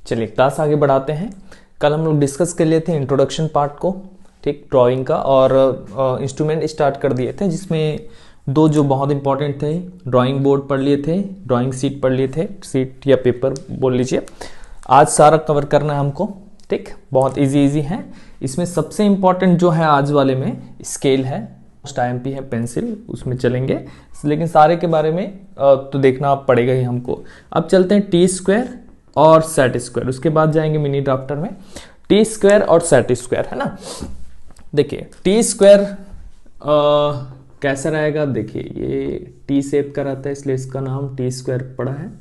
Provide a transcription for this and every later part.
चलिए क्लास आगे बढ़ाते हैं। कल हम लोग डिस्कस कर लिए थे इंट्रोडक्शन पार्ट को, ठीक, ड्राइंग का, और इंस्ट्रूमेंट स्टार्ट कर दिए थे, जिसमें दो जो बहुत इंपॉर्टेंट थे, ड्राइंग बोर्ड पढ़ लिए थे, ड्राइंग शीट पढ़ लिए थे, शीट या पेपर बोल लीजिए। आज सारा कवर करना है हमको, ठीक, बहुत इजी है। इसमें सबसे इंपॉर्टेंट जो है आज वाले में स्केल है, IMP है, पेंसिल, उसमें चलेंगे, लेकिन सारे के बारे में तो देखना पड़ेगा ही हमको। अब चलते हैं टी स्क्वायर और सेट स्क्वायर, उसके बाद जाएंगे मिनी ड्राफ्टर में। टी स्क्वायर और सेट स्क्वायर है ना। देखिए टी स्क्वायर कैसा रहेगा, देखिए ये टी शेप का रहता है, इसलिए इसका नाम टी स्क्वायर पड़ा है,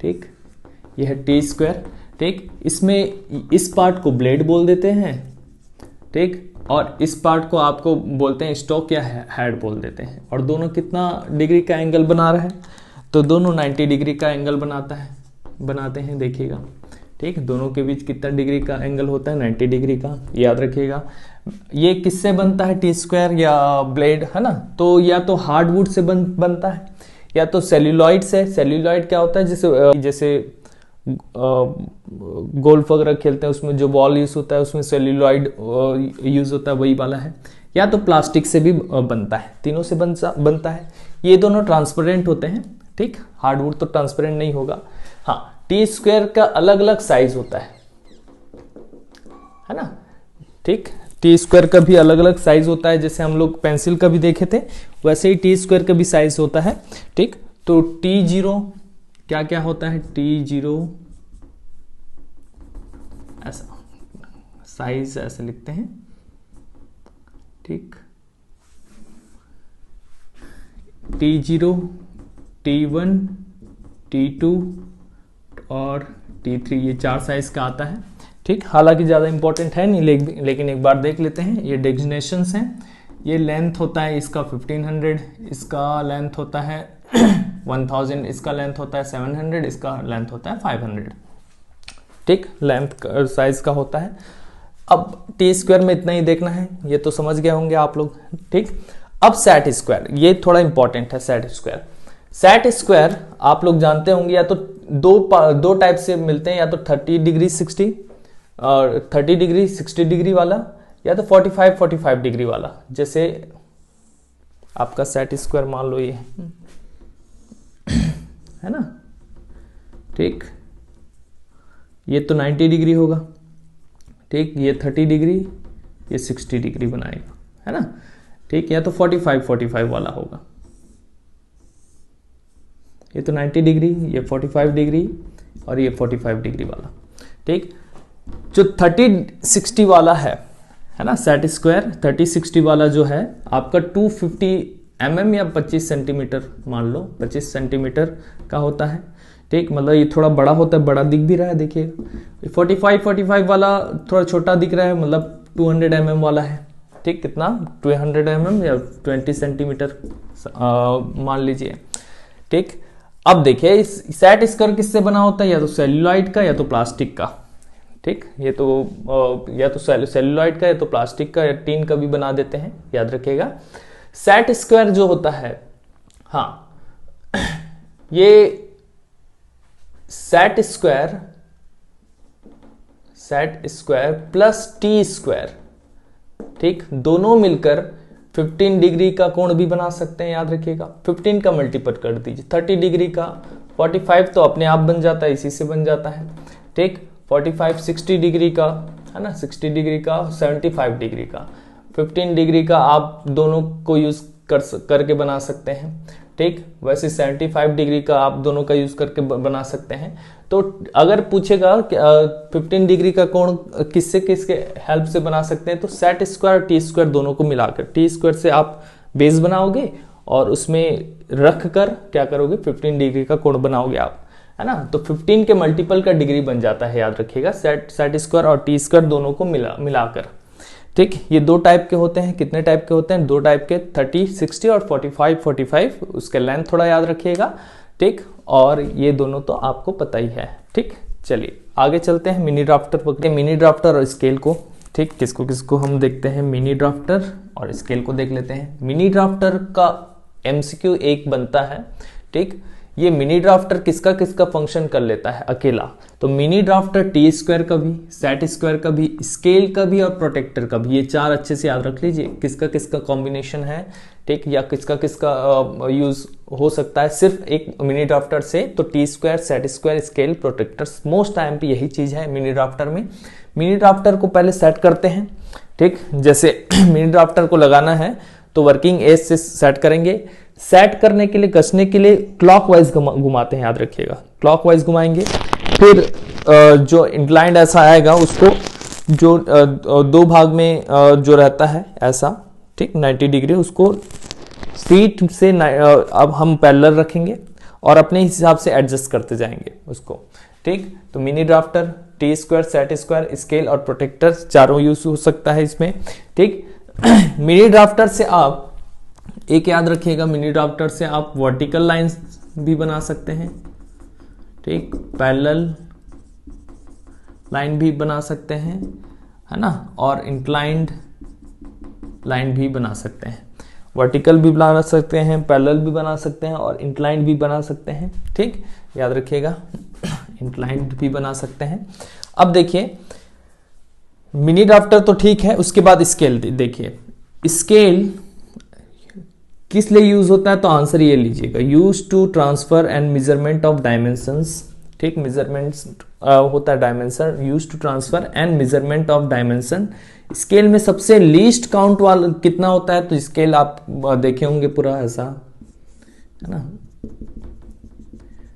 ठीक। ये है टी स्क्वायर, ठीक। इसमें इस पार्ट को ब्लेड बोल देते हैं, ठीक, और इस पार्ट को आपको बोलते हैं स्टॉक या हेड बोल देते हैं। और दोनों कितना डिग्री का एंगल बना रहा है, तो दोनों 90 डिग्री का एंगल बनाते हैं, देखिएगा, ठीक। दोनों के बीच कितना डिग्री का एंगल होता है, 90 डिग्री का, याद रखिएगा। ये किससे बनता है, टी स्क्वायर या ब्लेड, है ना। तो या तो हार्डवुड से बनता है या तो सेल्यूलॉइड से। सेल्यूलॉइड क्या होता है, जैसे गोल्फ वगैरह खेलते हैं, उसमें जो बॉल यूज होता है उसमें सेल्यूलॉइड यूज होता है, वही वाला है। या तो प्लास्टिक से भी बनता है, तीनों से बनता है। ये दोनों ट्रांसपेरेंट होते हैं, ठीक। हार्डवुड तो ट्रांसपेरेंट नहीं होगा। हाँ, टी स्क्वायर का अलग अलग साइज होता है ना, ठीक। टी स्क्वायर का भी अलग अलग साइज होता है, जैसे हम लोग पेंसिल का भी देखे थे, वैसे ही टी स्क्वायर का भी साइज होता है, ठीक। तो T0 क्या क्या होता है, T0 ऐसा साइज ऐसे लिखते हैं, ठीक। T0, T1, T2 और T3, ये 4 साइज का आता है, ठीक। हालांकि ज़्यादा इंपॉर्टेंट है नहीं, लेकिन एक बार देख लेते हैं। ये डेजिग्नेशंस हैं। ये लेंथ होता है इसका 1500, इसका लेंथ होता है 1000, इसका लेंथ होता है 700, इसका लेंथ होता है 500, ठीक। लेंथ साइज का होता है। अब टी स्क्वायर में इतना ही देखना है, ये तो समझ गए होंगे आप लोग, ठीक। अब सेट स्क्वायर, ये थोड़ा इंपॉर्टेंट है। सेट स्क्वायर आप लोग जानते होंगे, या तो दो टाइप से मिलते हैं, या तो 30 डिग्री 60 और 30 डिग्री 60 डिग्री वाला, या तो 45 डिग्री वाला। जैसे आपका सेट स्क्वायर मान लो ये है ना, ठीक। ये तो 90 डिग्री होगा, ठीक। ये 30 डिग्री, ये 60 डिग्री बनाएगा, है ना, ठीक। या तो 45 वाला होगा। ये तो 90 डिग्री, ये 45 डिग्री और ये 45 डिग्री वाला, ठीक। जो 30-60 वाला है ना, सेट स्क्वायर 30-60 वाला जो है आपका 250 mm या 25 सेंटीमीटर, मान लो 25 सेंटीमीटर का होता है, ठीक। मतलब ये थोड़ा बड़ा होता है, बड़ा दिख भी रहा है, देखिएगा। 45 वाला थोड़ा छोटा दिख रहा है, मतलब 200 mm वाला है, ठीक। कितना, 200 mm या 20 सेंटीमीटर मान लीजिए, ठीक। अब देखिए सेट स्क्वायर किससे बना होता है, या तो सेल्यूलॉइड का या तो प्लास्टिक का, ठीक। ये तो या तो सेल्यूलॉइड का या तो प्लास्टिक का या टीन का भी बना देते हैं, याद रखिएगा। सेट स्क्वायर जो होता है, हाँ, ये set square plus T square, ठीक, दोनों मिलकर 15 डिग्री का कोण भी बना सकते हैं, याद रखिएगा। 15 का मल्टीपल कर दीजिए, 30 डिग्री का 45 तो अपने आप बन जाता है, इसी से बन जाता है, ठीक। 45 60 डिग्री का, है ना, 60 डिग्री का, 75 डिग्री का, 15 डिग्री का आप दोनों को यूज करके बना सकते हैं, ठीक। वैसे 75 डिग्री का आप दोनों का यूज करके बना सकते हैं। तो अगर पूछेगा कि 15 डिग्री का कोण किसके हेल्प से बना सकते हैं, तो सेट स्क्वायर टी स्क्वायर दोनों को मिलाकर, टी स्क्वायर से आप बेस बनाओगे और उसमें रख कर क्या करोगे, 15 डिग्री का कोण बनाओगे आप, है ना। तो 15 के मल्टीपल का डिग्री बन जाता है, याद रखिएगा, सेट स्क्वायर और टी स्क्वायर दोनों को मिलाकर, ठीक। ये दो टाइप के होते हैं। कितने टाइप के होते हैं, दो टाइप के, 30 60 और 45 उसके लेंथ थोड़ा याद रखिएगा, ठीक। और ये दोनों तो आपको पता ही है, ठीक। चलिए आगे चलते हैं, मिनी ड्राफ्टर पकड़े, मिनी ड्राफ्टर और स्केल को, ठीक। किसको हम देखते हैं, मिनी ड्राफ्टर और स्केल को देख लेते हैं। मिनी ड्राफ्टर का MCQ एक बनता है, ठीक। ये मिनी ड्राफ्टर किसका किसका फंक्शन कर लेता है अकेला, तो मिनी ड्राफ्टर टी स्क्वायर का भी, सेट स्क्वायर का भी, स्केल का भी और प्रोटेक्टर का भी। ये चार अच्छे से याद रख लीजिए किसका किसका कॉम्बिनेशन है, ठीक, या किसका किसका यूज हो सकता है सिर्फ एक मिनी ड्राफ्टर से। तो T square, set square, scale, protractor, most time पे यही चीज है मिनी ड्राफ्टर में। मिनी ड्राफ्टर को पहले सेट करते हैं, ठीक, जैसे मिनी ड्राफ्टर को लगाना है तो वर्किंग एज से सेट करेंगे। सेट करने के लिए, कसने के लिए क्लॉकवाइज घुमाते हैं, याद रखिएगा क्लॉकवाइज घुमाएंगे। फिर जो इंक्लाइंड ऐसा आएगा उसको जो दो भाग में जो रहता है ऐसा, ठीक, 90 डिग्री, उसको फीट से अब हम पैरेलल रखेंगे और अपने हिसाब से एडजस्ट करते जाएंगे उसको, ठीक। तो mini drafter, T square, set square, scale और प्रोटेक्टर चारों यूज हो सकता है इसमें, ठीक। मिनी ड्राफ्टर से आप एक याद रखिएगा, मिनी ड्राफ्टर से आप वर्टिकल लाइंस भी बना सकते हैं, ठीक, पैरेलल लाइन भी बना सकते हैं, है ना, और इंक्लाइंड लाइन भी बना सकते हैं। वर्टिकल भी बना सकते हैं, पैरेलल भी बना सकते हैं और इंक्लाइंड भी बना सकते हैं, ठीक, याद रखिएगा इंक्लाइंड भी बना सकते हैं। अब देखिए मिनी ड्राफ्टर तो ठीक है, उसके बाद स्केल देखिए, स्केल किस लिए यूज होता है, तो आंसर ये लीजिएगा, use to transfer and measurement of dimensions, ठीक, मेजरमेंट्स होता है dimension, use to transfer and measurement of dimension. Scale में सबसे लीस्ट काउंट वाला कितना होता है, तो स्केल आप देखे होंगे पूरा ऐसा, है ना,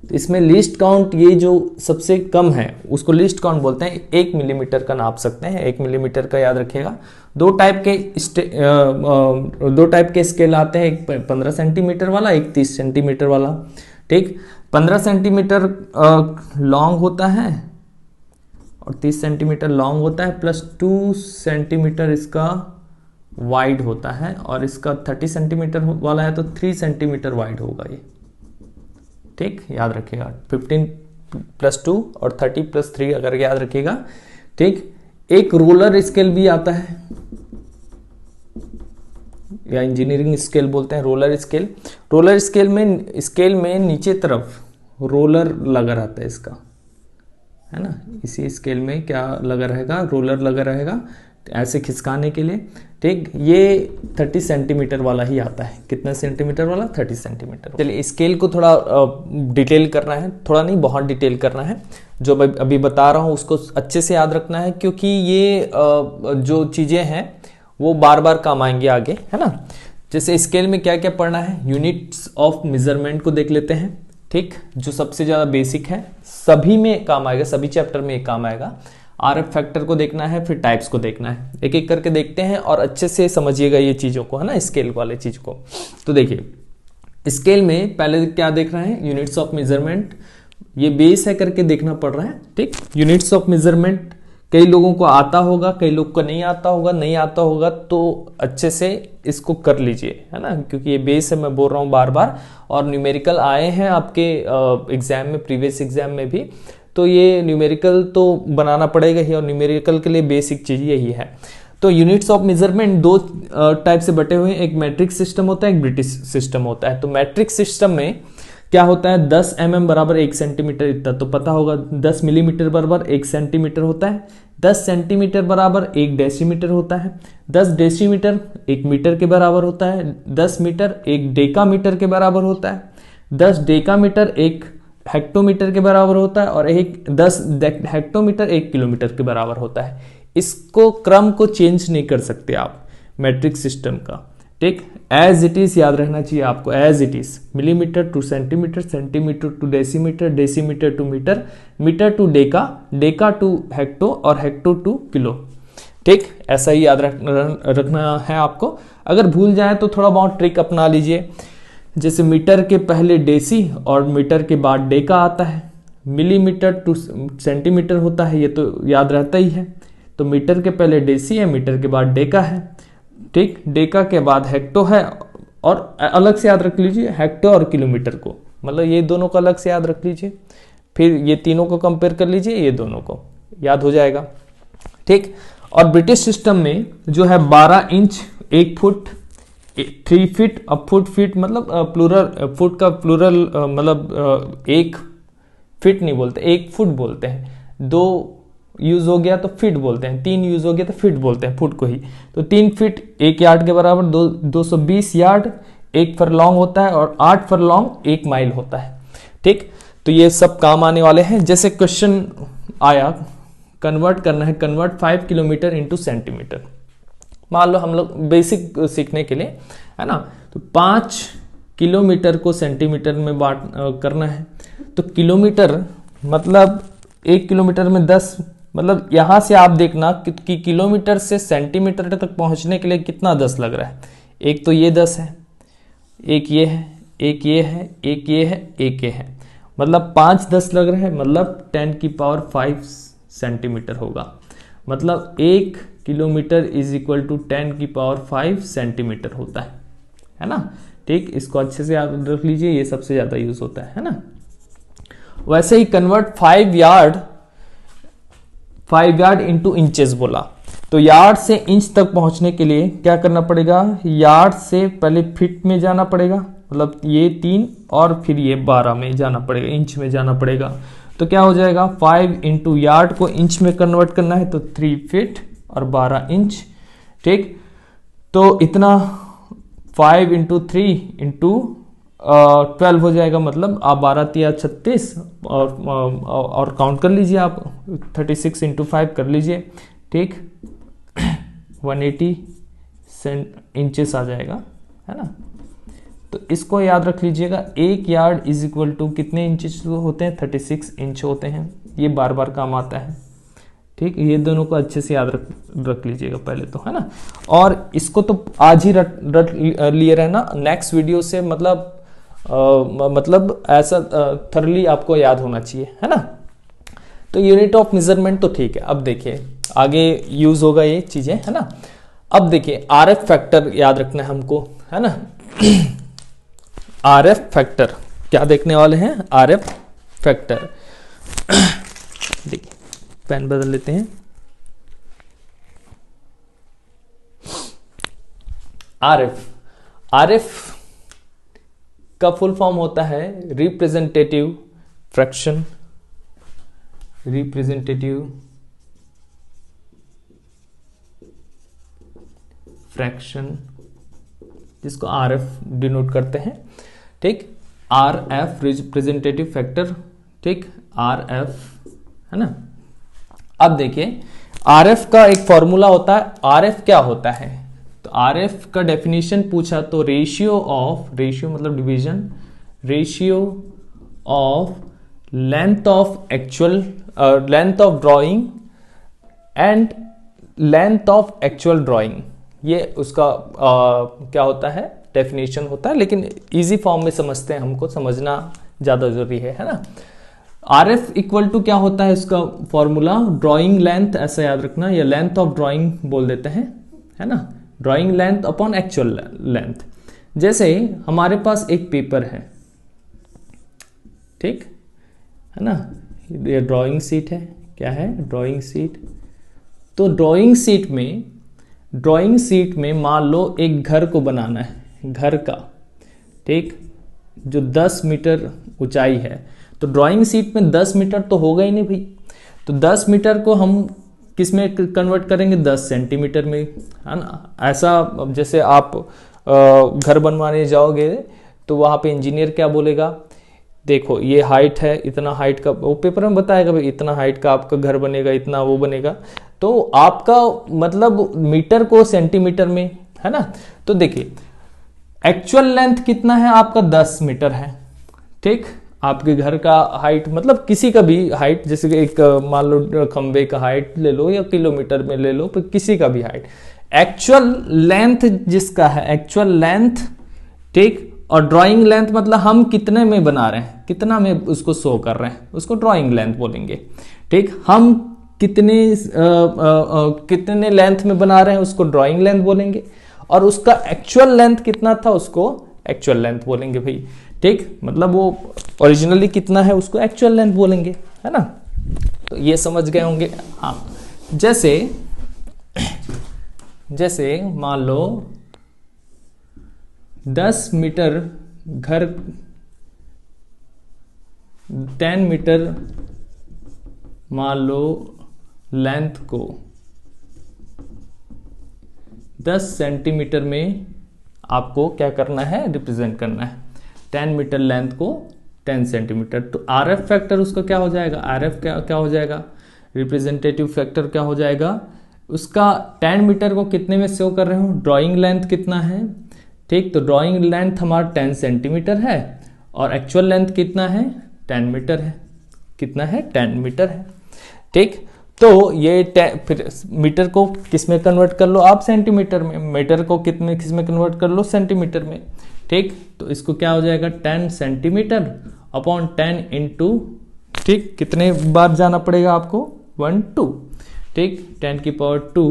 तो इसमें लीस्ट काउंट ये जो सबसे कम है उसको लीस्ट काउंट बोलते हैं। 1 मिलीमीटर का नाप सकते हैं, 1 मिलीमीटर का याद रखिएगा। दो टाइप के स्केल आते हैं, एक 15 सेंटीमीटर वाला, एक 30 सेंटीमीटर वाला, ठीक। 15 सेंटीमीटर लॉन्ग होता है और 30 सेंटीमीटर लॉन्ग होता है, प्लस 2 सेंटीमीटर इसका वाइड होता है, और इसका 30 सेंटीमीटर वाला है तो 3 सेंटीमीटर वाइड होगा ये, ठीक, याद रखिएगा। 15 + 2 और 30 + 3 अगर याद रखिएगा, ठीक। एक रोलर स्केल भी आता है, या इंजीनियरिंग स्केल बोलते हैं, रोलर स्केल। रोलर स्केल में नीचे तरफ रोलर लगा रहता है इसका, है ना, इसी स्केल में क्या लगा रहेगा, रोलर लगा रहेगा ऐसे खिसकाने के लिए, ठीक। ये 30 सेंटीमीटर वाला ही आता है। कितना सेंटीमीटर वाला, 30 सेंटीमीटर। चलिए स्केल को थोड़ा डिटेल करना है, थोड़ा नहीं बहुत डिटेल करना है। जो मैं अभी बता रहा हूँ उसको अच्छे से याद रखना है, क्योंकि ये जो चीजें हैं वो बार बार काम आएंगे आगे, है ना। जैसे स्केल में क्या क्या पढ़ना है, यूनिट्स ऑफ मेजरमेंट को देख लेते हैं, ठीक, जो सबसे ज्यादा बेसिक है, सभी में काम आएगा, सभी चैप्टर में काम आएगा। आरएफ फैक्टर को देखना है, फिर टाइप्स को देखना है, एक एक करके देखते हैं और अच्छे से समझिएगा ये चीजों को, है ना, स्केल वाले चीज को। तो देखिए स्केल में पहले क्या देख रहे हैं, यूनिट्स ऑफ मेजरमेंट, ये बेस है करके देखना पड़ रहा है, ठीक। यूनिट्स ऑफ मेजरमेंट कई लोगों को आता होगा, कई लोग को नहीं आता होगा, तो अच्छे से इसको कर लीजिए, है ना, क्योंकि ये बेस है, मैं बोल रहा हूँ बार बार। और न्यूमेरिकल आए हैं आपके एग्जाम में, प्रीवियस एग्जाम में भी, तो ये न्यूमेरिकल तो बनाना पड़ेगा ही, और न्यूमेरिकल के लिए बेसिक चीज यही है। तो यूनिट्स ऑफ मेजरमेंट दो टाइप से बटे हुए हैं, एक मैट्रिक सिस्टम होता है, एक ब्रिटिश सिस्टम होता है। तो मैट्रिक सिस्टम में क्या होता है, 10 mm बराबर 1 सेंटीमीटर, इतना तो पता होगा। 10 मिलीमीटर बराबर 1 सेंटीमीटर होता है। 10 सेंटीमीटर बराबर 1 डेसीमीटर होता है। 10 डेसीमीटर 1 मीटर के बराबर होता है। 10 मीटर 1 डेकामीटर के बराबर होता है। 10 डेकामीटर 1 हेक्टोमीटर के बराबर होता है, और 10 हेक्टोमीटर 1 किलोमीटर के बराबर होता है। इसको क्रम को चेंज नहीं कर सकते आप मैट्रिक सिस्टम का, ठीक। एज इट इज याद रहना चाहिए आपको, as it is. Millimetre to centimetre, centimetre to decimetre, decimetre to metre, metre to deca, deca to hecto और हेक्टो टू किलो, ठीक। ऐसा ही याद रखना है आपको। अगर भूल जाए तो थोड़ा बहुत ट्रिक अपना लीजिए, जैसे मीटर के पहले डेसी और मीटर के बाद डेका आता है। मिलीमीटर टू सेंटीमीटर होता है, ये तो याद रहता ही है। तो मीटर के पहले डेसी है, मीटर के बाद डेका है, ठीक। डेका के बाद हेक्टो है, और अलग से याद रख लीजिए हेक्टो और किलोमीटर को, मतलब ये दोनों को अलग से याद रख लीजिए। फिर ये तीनों को कंपेयर कर लीजिए, ये दोनों को याद हो जाएगा, ठीक। और ब्रिटिश सिस्टम में जो है 12 इंच 1 फुट, 3 फीट, अब फुट मतलब प्लूरल, फुट का प्लूरल मतलब एक फीट नहीं बोलते, 1 फुट बोलते हैं। 2 यूज हो गया तो फीट बोलते हैं, 3 यूज हो गया तो फीट बोलते हैं, फुट को ही। तो 3 फीट 1 यार्ड के बराबर 220 यार्ड 1 फरलॉन्ग होता है, और 8 फरलॉन्ग 1 माइल होता है। ठीक, तो ये सब काम आने वाले हैं। जैसे क्वेश्चन आया, कन्वर्ट करना है, कन्वर्ट 5 किलोमीटर इंटू सेंटीमीटर। मान लो हम लोग बेसिक सीखने के लिए, है ना, तो 5 किलोमीटर को सेंटीमीटर में बांट करना है। तो किलोमीटर मतलब 1 किलोमीटर में 10, मतलब यहां से आप देखना कि किलोमीटर से सेंटीमीटर तक पहुंचने के लिए कितना 10 लग रहा है। एक तो ये 10 है, एक ये है, एक ये है, एक ये है, एक ये है, मतलब 5 10 लग रहा है, मतलब 10 की पावर 5 सेंटीमीटर होगा। मतलब 1 किलोमीटर इज इक्वल टू 10 की पावर 5 सेंटीमीटर होता है ना। ठीक, इसको अच्छे से याद रख लीजिए, ये सबसे ज्यादा यूज होता है ना। वैसे ही कन्वर्ट 5 यार्ड इंटू इंचेस बोला, तो यार्ड से इंच तक पहुंचने के लिए क्या करना पड़ेगा, यार्ड से पहले फीट में जाना पड़ेगा, मतलब ये 3 और फिर ये 12 में जाना पड़ेगा, इंच में जाना पड़ेगा। तो क्या हो जाएगा, 5 इंटू यार्ड को इंच में कन्वर्ट करना है तो 3 फीट और 12 इंच। ठीक, तो इतना 5 इंटू 3 इंटू 12 हो जाएगा, मतलब आप 12 तिया 36 और काउंट कर लीजिए आप, 36 इंटू 5 कर लीजिए। ठीक, 180 इंचेस आ जाएगा, है ना। तो इसको याद रख लीजिएगा, 1 यार्ड इज इक्वल टू कितने इंचेस होते हैं, 36 इंच होते हैं। ये बार बार काम आता है। ठीक, ये दोनों को अच्छे से याद रख लीजिएगा पहले तो, है ना। और इसको तो आज ही रट लिए रहना, नेक्स्ट वीडियो से मतलब ऐसा थरली आपको याद होना चाहिए, है ना। तो यूनिट ऑफ मेजरमेंट तो ठीक है। अब देखिए आगे यूज होगा ये चीजें, है ना। अब देखिए आरएफ फैक्टर याद रखना है हमको, है ना। आरएफ फैक्टर क्या देखने वाले हैं, आरएफ फैक्टर। देखिए पेन बदल लेते हैं। आरएफ का फुल फॉर्म होता है रिप्रेजेंटेटिव फ्रैक्शन, जिसको आरएफ डिनोट करते हैं। ठीक, आरएफ रिप्रेजेंटेटिव फैक्टर, ठीक, आरएफ, है ना। अब देखिए आरएफ का एक फॉर्मूला होता है। आरएफ क्या होता है, तो आरएफ का डेफिनेशन पूछा तो रेशियो मतलब division, ratio of length of actual length of drawing and length of actual drawing, ये उसका क्या होता है, डेफिनेशन होता है। लेकिन इजी फॉर्म में समझते हैं, हमको समझना ज्यादा जरूरी है ना। आरएफ इक्वल टू क्या होता है, इसका फॉर्मूला ड्राइंग लेंथ, ऐसा याद रखना, या लेंथ ऑफ ड्राइंग बोल देते हैं, है ना। Drawing length upon actual length. जैसे हमारे पास एक पेपर है, ठीक है ना, ये ड्राइंग शीट है, क्या है, ड्राइंग शीट। तो ड्राइंग शीट में मान लो एक घर को बनाना है, घर का, ठीक, जो 10 मीटर ऊंचाई है। तो ड्राइंग शीट में 10 मीटर तो होगा ही नहीं भाई, तो 10 मीटर को हम किस में कन्वर्ट करेंगे, 10 सेंटीमीटर में, है ना। ऐसा जैसे आप घर बनवाने जाओगे तो वहां पे इंजीनियर क्या बोलेगा, देखो ये हाइट है, इतना हाइट का, वो पेपर में बताएगा भाई इतना हाइट का आपका घर बनेगा, इतना वो बनेगा। तो आपका मतलब मीटर को सेंटीमीटर में, है ना। तो देखिए एक्चुअल लेंथ कितना है आपका, 10 मीटर है। ठीक, आपके घर का हाइट मतलब किसी का भी हाइट, जैसे एक मान लो खंबे का हाइट ले लो या किलोमीटर में ले लो, पर किसी का भी हाइट, एक्चुअल लेंथ जिसका है, एक्चुअल लेंथ, ठीक। और ड्राइंग लेंथ मतलब हम कितने में बना रहे हैं, कितना में उसको शो कर रहे हैं, उसको ड्राइंग लेंथ बोलेंगे। ठीक, हम कितने लेंथ में बना रहे हैं उसको ड्राइंग लेंथ बोलेंगे, और उसका एक्चुअल लेंथ कितना था उसको एक्चुअल लेंथ बोलेंगे भाई। ठीक, मतलब वो ओरिजिनली कितना है उसको एक्चुअल लेंथ बोलेंगे, है ना। तो ये समझ गए होंगे। हाँ, जैसे मान लो 10 मीटर घर 10 मीटर मान लो लेंथ को 10 सेंटीमीटर में आपको क्या करना है, रिप्रेजेंट करना है। 10 मीटर लेंथ को 10 सेंटीमीटर, तो आर एफ फैक्टर उसका क्या हो जाएगा, आर एफ क्या हो जाएगा, रिप्रेजेंटेटिव फैक्टर क्या हो जाएगा उसका। 10 मीटर को कितने में शो कर रहे हो, ड्राइंग लेंथ कितना है, ठीक, तो ड्राइंग लेंथ हमारा 10 सेंटीमीटर है और एक्चुअल लेंथ कितना है 10 मीटर है, कितना है 10 मीटर है, ठीक। तो ये फिर मीटर को किस में कन्वर्ट कर लो आप, सेंटीमीटर में, मीटर को किस में कन्वर्ट कर लो, सेंटीमीटर में, ठीक। तो इसको क्या हो जाएगा 10 सेंटीमीटर अपॉन 10 इंटू, ठीक, कितने बार जाना पड़ेगा आपको 1 2, ठीक, 10 की पावर 2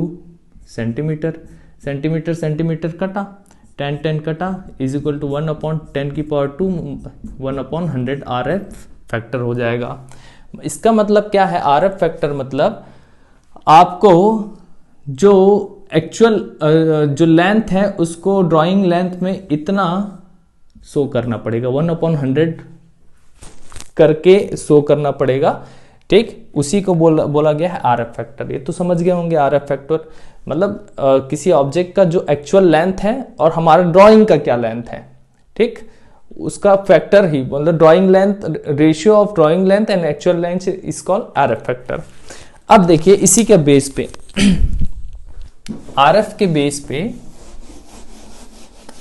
सेंटीमीटर, सेंटीमीटर सेंटीमीटर कटा, 10 10 कटा इज इक्वल टू 1 अपॉन 10 की power 2 1 upon 100 R F factor हो जाएगा। इसका मतलब क्या है, आर एफ फैक्टर मतलब आपको जो एक्चुअल जो लेंथ है उसको ड्राइंग लेंथ में इतना शो करना पड़ेगा, 1 अपॉन 100 करके शो करना पड़ेगा, ठीक। उसी को बोला गया है आर एफ फैक्टर। ये तो समझ गए होंगे आर एफ फैक्टर मतलब किसी ऑब्जेक्ट का जो एक्चुअल लेंथ है और हमारा ड्राइंग का क्या लेंथ है, ठीक, उसका फैक्टर ही मतलब drawing length, ratio of drawing length and actual length is called R F factor. अब देखिए इसी के बेस पे आर एफ के बेस पे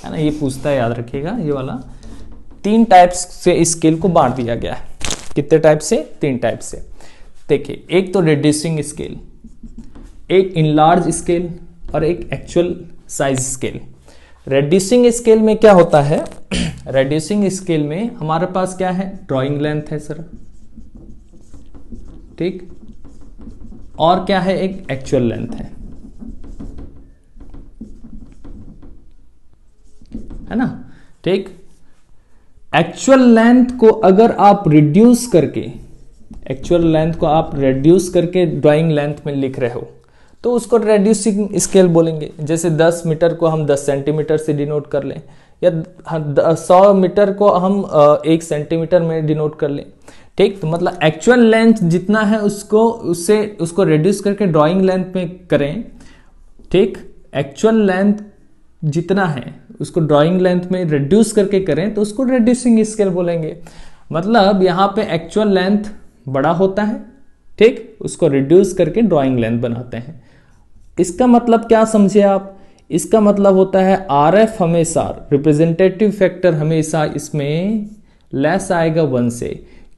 है ना, ये पूछता है, याद रखिएगा ये वाला, 3 टाइप्स से स्केल को बांट दिया गया है। कितने टाइप से, 3 टाइप से। देखिए एक तो रिड्यूसिंग स्केल, एक इनलार्ज स्केल और एक actual size scale. Reducing scale में क्या होता है, रिड्यूसिंग स्केल में हमारे पास क्या है, ड्राइंग लेंथ है सर, ठीक, और क्या है, एक एक्चुअल लेंथ है ना, ठीक। एक्चुअल लेंथ को अगर आप रिड्यूस करके, एक्चुअल लेंथ को आप रिड्यूस करके ड्राइंग लेंथ में लिख रहे हो तो उसको रिड्यूसिंग स्केल बोलेंगे। जैसे 10 मीटर को हम 10 सेंटीमीटर से डिनोट कर लें, या 100 मीटर को हम 1 सेंटीमीटर में डिनोट कर लें, ठीक। तो मतलब एक्चुअल लेंथ जितना है उसको रिड्यूस करके ड्राइंग लेंथ में करें, ठीक। एक्चुअल लेंथ जितना है उसको ड्राइंग लेंथ में रिड्यूस करके करें तो उसको रिड्यूसिंग स्केल बोलेंगे। मतलब यहाँ पे एक्चुअल लेंथ बड़ा होता है, ठीक, उसको रिड्यूस करके ड्राइंग लेंथ बनाते हैं। इसका मतलब क्या समझे आप, इसका मतलब होता है आर एफ हमेशा, रिप्रेजेंटेटिव फैक्टर हमेशा इसमें लेस आएगा 1 से।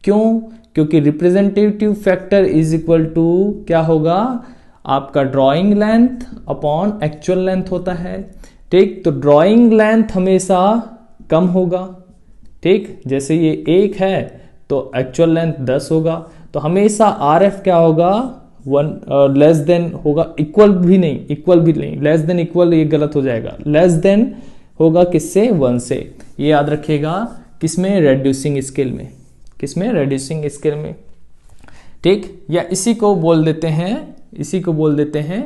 क्यों, क्योंकि representative factor is equal to क्या होगा, आपका drawing length upon actual length होता है, ठीक। तो ड्राइंग लेंथ हमेशा कम होगा, ठीक, जैसे ये 1 है तो एक्चुअल लेंथ 10 होगा, तो हमेशा आर एफ क्या होगा 1 लेस देन होगा, इक्वल भी नहीं, लेस देन इक्वल ये गलत हो जाएगा, लेस देन होगा किससे, 1 से। ये याद रखिएगा किसमें, रिड्यूसिंग स्केल में, किसमें, रिड्यूसिंग स्केल में, ठीक। या इसी को बोल देते हैं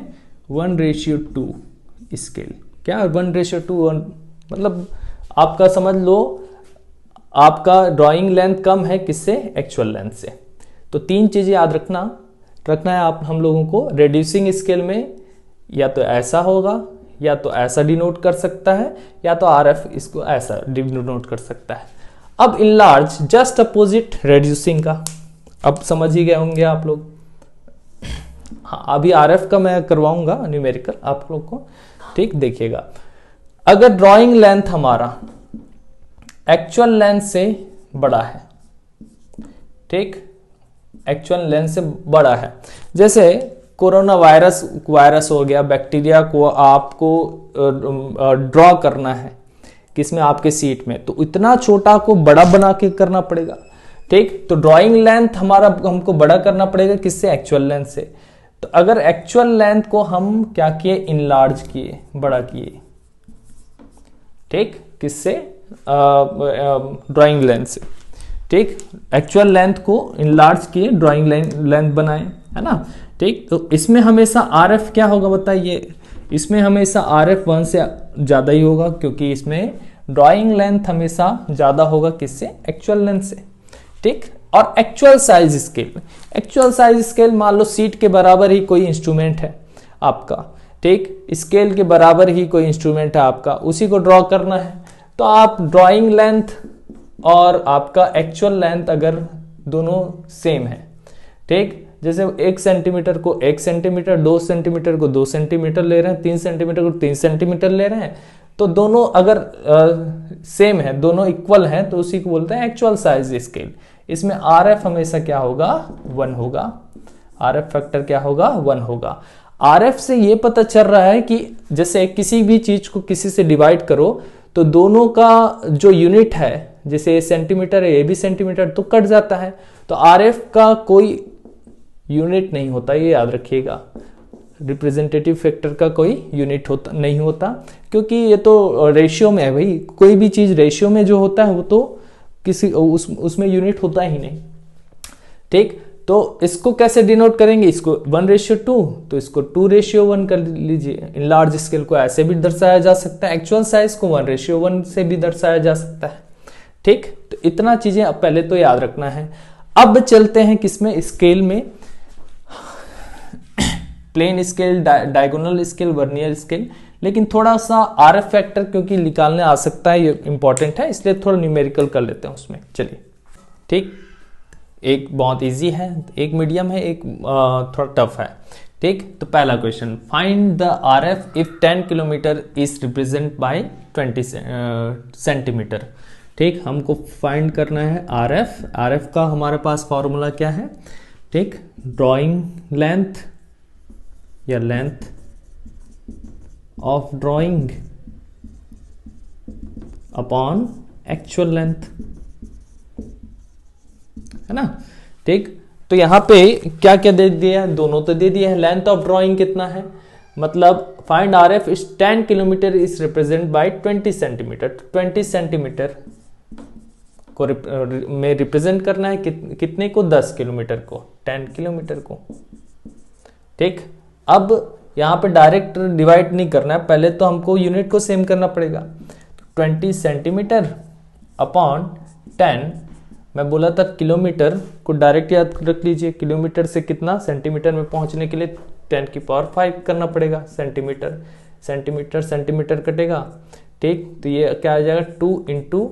1:2 स्केल। क्या 1:2 मतलब आपका समझ लो आपका ड्राइंग लेंथ कम है किससे, एक्चुअल लेंथ से। तो 3 चीजें याद रखना है आप हम लोगों को। रिड्यूसिंग स्केल में या तो ऐसा होगा, या तो ऐसा डिनोट कर सकता है, या तो आरएफ इसको ऐसा डिनोट कर सकता है। अब इनलार्ज जस्ट अपोजिट रिड्यूसिंग का, अब समझ ही गए होंगे आप लोग। हाँ, अभी आरएफ का मैं करवाऊंगा न्यूमेरिकल आप लोग को, ठीक। देखिएगा अगर ड्राइंग लेंथ हमारा एक्चुअल लेंथ से बड़ा है, ठीक, एक्चुअल लेंथ से बड़ा है, जैसे कोरोना वायरस हो गया, बैक्टीरिया को आपको ड्रॉ करना है किसमें, आपके सीट में, तो इतना छोटा को बड़ा बना के करना पड़ेगा, ठीक। तो ड्राइंग लेंथ हमारा हमको बड़ा करना पड़ेगा किससे, एक्चुअल लेंथ से। तो अगर एक्चुअल लेंथ को हम क्या किए, इनलार्ज किए, बड़ा किए, ठीक, किससे, ड्राइंग लेंथ से, ठीक। एक्चुअल लेंथ को इनलार्ज किए, ड्राइंग लेंथ बनाए, है ना, ठीक। तो इसमें हमेशा आर एफ क्या होगा बताइए, इसमें हमेशा आर एफ 1 से ज्यादा ही होगा, क्योंकि इसमें ड्राइंग लेंथ हमेशा ज़्यादा होगा किससे, एक्चुअल लेंथ से, ठीक। और एक्चुअल साइज स्केल मान लो सीट के बराबर ही कोई इंस्ट्रूमेंट है आपका, ठीक, स्केल के बराबर ही कोई इंस्ट्रूमेंट है आपका, उसी को ड्रॉ करना है। तो आप ड्राइंग लेंथ और आपका एक्चुअल लेंथ अगर दोनों सेम है, ठीक, जैसे 1 सेंटीमीटर को 1 सेंटीमीटर, 2 सेंटीमीटर को 2 सेंटीमीटर ले रहे हैं, 3 सेंटीमीटर को 3 सेंटीमीटर ले रहे हैं, तो दोनों अगर सेम है, दोनों इक्वल हैं, तो उसी को बोलते हैं एक्चुअल साइज स्केल। इसमें RF हमेशा क्या होगा, 1 होगा। RF फैक्टर क्या होगा, 1 होगा। RF से ये पता चल रहा है कि जैसे किसी भी चीज को किसी से डिवाइड करो तो दोनों का जो यूनिट है, जैसे सेंटीमीटर है, ये भी सेंटीमीटर, तो कट जाता है। तो RF का कोई यूनिट नहीं होता, ये याद रखिएगा। रिप्रेजेंटेटिव फैक्टर का कोई यूनिट नहीं होता, क्योंकि ये तो रेशियो में है भाई, कोई भी चीज रेशियो में जो होता है वो तो किसी उसमें यूनिट होता ही नहीं, ठीक। तो इसको कैसे डिनोट करेंगे, इसको 1:2, तो इसको 2:1 कर लीजिए। इन लार्ज स्केल को ऐसे भी दर्शाया जा सकता है, एक्चुअल साइज को 1:1 से भी दर्शाया जा सकता है, ठीक। तो इतना चीजें अब पहले तो याद रखना है। अब चलते हैं किसमें, स्केल में, plain scale, diagonal scale, vernier scale. लेकिन थोड़ा सा RF फैक्टर क्योंकि निकालने आ सकता है, ये इंपॉर्टेंट है, इसलिए थोड़ा न्यूमेरिकल कर लेते हैं उसमें। चलिए, ठीक, एक बहुत इजी है, एक मीडियम है, एक थोड़ा टफ है, ठीक। तो पहला question, find the RF if 10 kilometre is represent by 20 centimetre, ठीक। हमको फाइंड करना है RF का हमारे पास फॉर्मूला क्या है, ठीक, ड्राइंग लेंथ या length of drawing upon actual length, है ना, ठीक। तो यहां पे क्या क्या दे दिया है, दोनों तो दे दिया है। लेंथ ऑफ ड्राइंग कितना है, मतलब find RF is 10 kilometre is represent by 20 centimetre. 20 centimetre को में रिप्रेजेंट करना है कितने को, 10 किलोमीटर को, 10 किलोमीटर को, ठीक। अब यहां पे डायरेक्ट डिवाइड नहीं करना है, पहले तो हमको यूनिट को सेम करना पड़ेगा। 20 सेंटीमीटर अपॉन 10, मैं बोला था किलोमीटर को डायरेक्ट याद रख लीजिए, किलोमीटर से कितना, सेंटीमीटर में पहुंचने के लिए 10⁵ करना पड़ेगा सेंटीमीटर, सेंटीमीटर कटेगा, ठीक। तो ये क्या आ जाएगा, 2 ×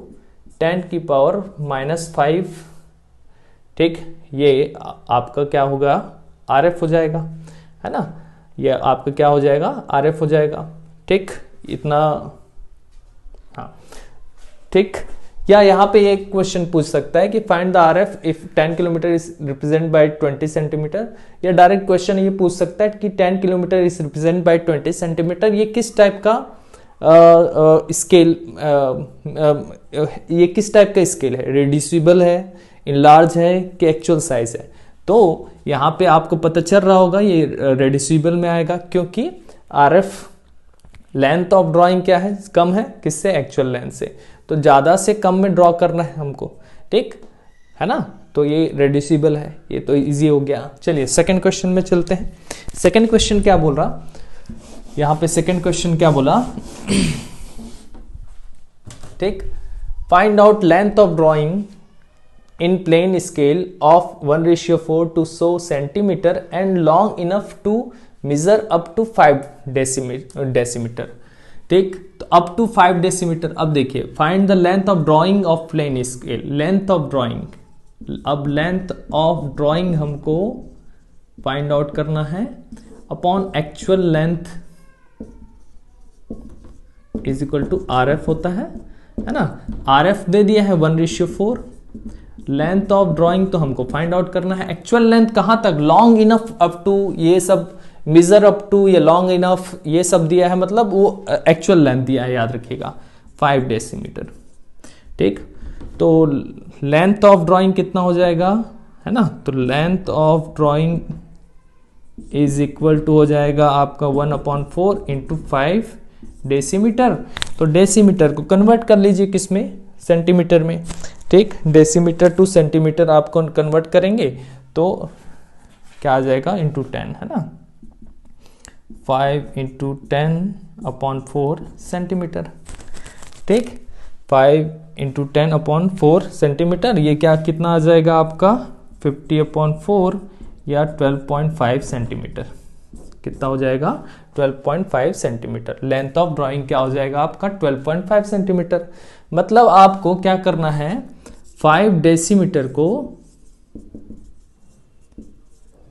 10⁻⁻5, ठीक। ये आपका क्या होगा, RF हो जाएगा, है ना, ये आपका क्या हो जाएगा, RF हो जाएगा, ठीक। इतना, हाँ, ठीक। या यहाँ पे एक क्वेश्चन पूछ सकता है कि find the RF if 10 kilometre is represent by 20 centimetre, या डायरेक्ट क्वेश्चन ये पूछ सकता है कि 10 kilometre is represent by 20 centimetre, ये किस टाइप का स्केल, ये किस टाइप का स्केल है, रिड्यूसिबल है, इनलार्ज है कि एक्चुअल साइज है। तो यहाँ पे आपको पता चल रहा होगा ये रिड्यूसिबल में आएगा, क्योंकि RF लेंथ ऑफ ड्राइंग क्या है, कम है किससे, एक्चुअल लेंथ से, तो ज्यादा से कम में ड्रॉ करना है हमको, ठीक है ना। तो ये रिड्यूसिबल है, ये तो इजी हो गया। चलिए सेकंड क्वेश्चन में चलते हैं। सेकंड क्वेश्चन क्या बोल रहा, यहाँ पे सेकंड क्वेश्चन क्या बोला, ठीक, find out length of drawing in plane scale of 1:4 to so centimeter and long enough to measure up to 5 decimeter, ठीक। तो up to 5 decimeter। अब देखिए, find the length of drawing of plane scale, length of drawing, अब length of drawing हमको find out करना है upon actual length is equal to RF होता है ना। RF दे दिया है 1:4, लेंथ ऑफ ड्राइंग तो हमको फाइंड आउट करना है, एक्चुअल लेंथ कहां तक, लॉन्ग इनफ अप टू, ये सब मेजर अप टू या लॉन्ग इनफ ये सब दिया है, मतलब वो एक्चुअल लेंथ दिया है, याद रखिएगा 5 डेसीमीटर, ठीक। तो लेंथ ऑफ ड्राइंग कितना हो जाएगा, है ना, तो length of drawing is equal to हो जाएगा आपका 1/4 × 5 डेसीमीटर। तो डेसीमीटर को कन्वर्ट कर लीजिए किसमें, सेंटीमीटर में, ठीक। डेसीमीटर टू सेंटीमीटर आपको कन्वर्ट करेंगे तो क्या आ जाएगा, × 10, है ना, 5 × 10/4 सेंटीमीटर, ठीक। 5 इंटू 10/4 सेंटीमीटर, ये क्या कितना आ जाएगा आपका 50/4 या 12.5 सेंटीमीटर। कितना हो जाएगा 12.5 सेंटीमीटर। लेंथ ऑफ ड्राइंग क्या हो जाएगा आपका 12.5 सेंटीमीटर। मतलब आपको क्या करना है 5 डेसीमीटर को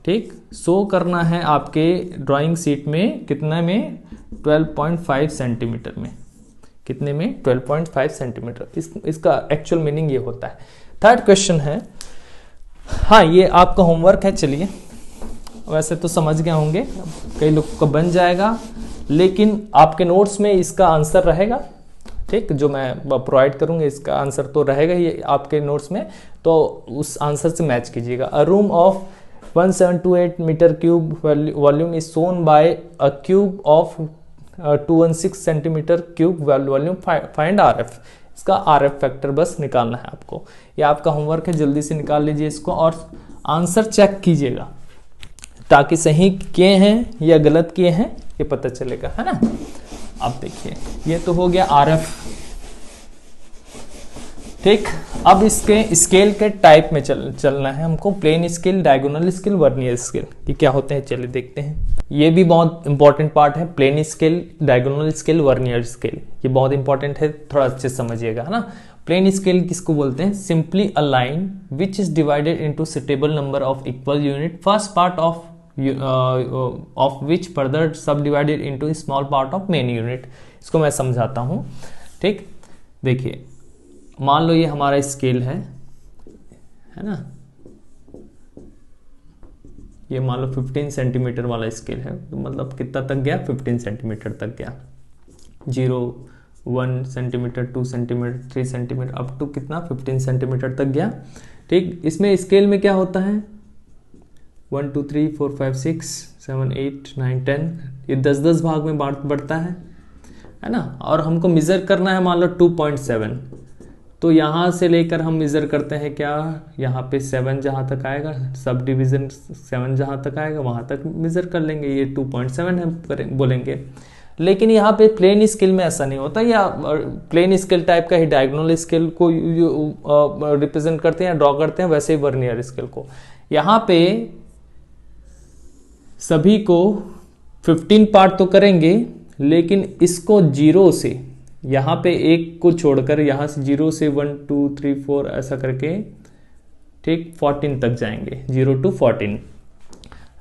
ठीक शो करना है आपके ड्राइंग शीट में, कितने में 12.5 सेंटीमीटर में। कितने में 12.5 सेंटीमीटर। इसका एक्चुअल मीनिंग ये होता है। थर्ड क्वेश्चन है, हाँ ये आपका होमवर्क है, चलिए वैसे तो समझ गए होंगे, कई लोग को बन जाएगा, लेकिन आपके नोट्स में इसका आंसर रहेगा। ठीक, जो मैं प्रोवाइड करूंगा इसका आंसर तो रहेगा ही आपके नोट्स में, तो उस आंसर से मैच कीजिएगा। A room of 1728 metre cube volume is shown by a cube of 216 centimetre cube volume, find RF। इसका RF फैक्टर बस निकालना है आपको। ये आपका होमवर्क है, जल्दी से निकाल लीजिए इसको और आंसर चेक कीजिएगा ताकि सही किए हैं या गलत किए हैं ये पता चलेगा, है ना। अब देखिए ये तो हो गया RF। ठीक, अब इसके स्केल के टाइप में चलना है हमको। Plain scale, diagonal scale, vernier scale, ये क्या होते हैं चलिए देखते हैं। ये भी बहुत इंपॉर्टेंट पार्ट है, plain scale, diagonal scale, vernier scale, ये बहुत इंपॉर्टेंट है, थोड़ा अच्छे से समझिएगा, है ना। प्लेन स्केल किसको बोलते हैं? Simply a line which is divided into suitable number of equal unit, first part of which further sub divided into small part of main unit. इसको मैं समझाता हूं। ठीक, देखिए मान लो ये हमारा स्केल है ना, ये मान लो 15 सेंटीमीटर वाला स्केल है, तो मतलब कितना तक गया 15 सेंटीमीटर तक गया। 0, 1 centimetre, 2 centimetre, 3 centimetre, up to कितना 15 सेंटीमीटर तक गया। ठीक, इसमें स्केल में क्या होता है 1 2 3 4 5 6 7 8 9 10, ये 10-10 भाग में बढ़ता है ना। और हमको मेजर करना है मान लो 2.7, तो यहाँ से लेकर हम मेजर करते हैं क्या, यहाँ पे 7 जहाँ तक आएगा, सब डिवीजन 7 जहाँ तक आएगा वहाँ तक मेजर कर लेंगे, ये 2.7 हम बोलेंगे। लेकिन यहाँ पे प्लेन स्केल में ऐसा नहीं होता, या प्लेन स्केल टाइप का ही डायगोनल स्केल को रिप्रेजेंट करते हैं, ड्रॉ करते हैं, वैसे ही वर्नियर स्केल को। यहाँ पे सभी को 15 पार्ट तो करेंगे, लेकिन इसको 0 से, यहाँ पे एक को छोड़कर यहाँ से 0 से 1 2 3 4 ऐसा करके ठीक 14 तक जाएंगे, 0 to 14,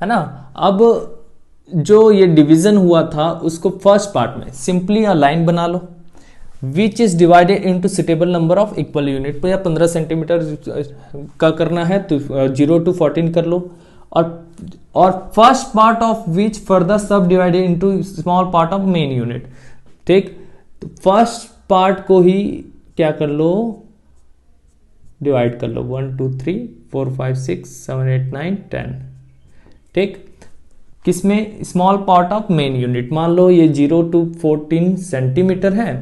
है ना। अब जो ये डिवीजन हुआ था उसको फर्स्ट पार्ट में सिंपली अ लाइन बना लो which is divided into suitable number of equal unit. या 15 सेंटीमीटर का करना है तो 0 to 14 कर लो, और first part of which further sub divided into small part of main unit. ठीक, तो फर्स्ट पार्ट को ही क्या कर लो, डिवाइड कर लो 1 2 3 4 5 6 7 8 9 10। ठीक, किसमें? Small part of main unit. मान लो ये 0 to 14 सेंटीमीटर है,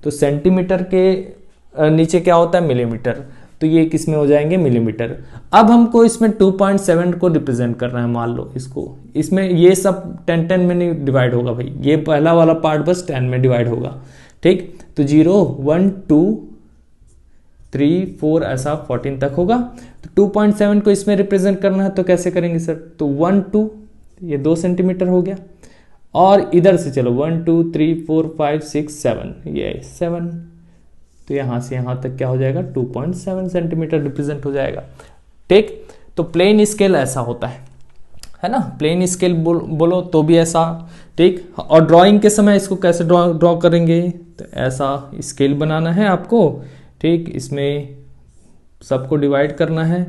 तो सेंटीमीटर के नीचे क्या होता है मिलीमीटर, तो ये किस में हो जाएंगे मिलीमीटर। अब हमको इसमें 2.7 को रिप्रेजेंट करना है, मान लो इसको, इसमें ये सब 10 में नहीं डिवाइड होगा भाई, ये पहला वाला पार्ट बस 10 में डिवाइड होगा। ठीक, तो 0 1 2 3 4 ऐसा 14 तक होगा। तो 2.7 को इसमें रिप्रेजेंट करना है तो कैसे करेंगे सर? तो 1 2 ये 2 सेंटीमीटर हो गया, और इधर से चलो 1 2 3 4 5 6 7, ये 7, तो यहां से यहां तक क्या हो जाएगा 2.7 सेंटीमीटर रिप्रेजेंट हो जाएगा। ठीक, तो प्लेन स्केल ऐसा होता है ना, प्लेन स्केल बोलो तो भी ऐसा। ठीक, और ड्राइंग के समय इसको कैसे ड्रॉ करेंगे, तो ऐसा स्केल बनाना है आपको। ठीक, इसमें सबको डिवाइड करना है।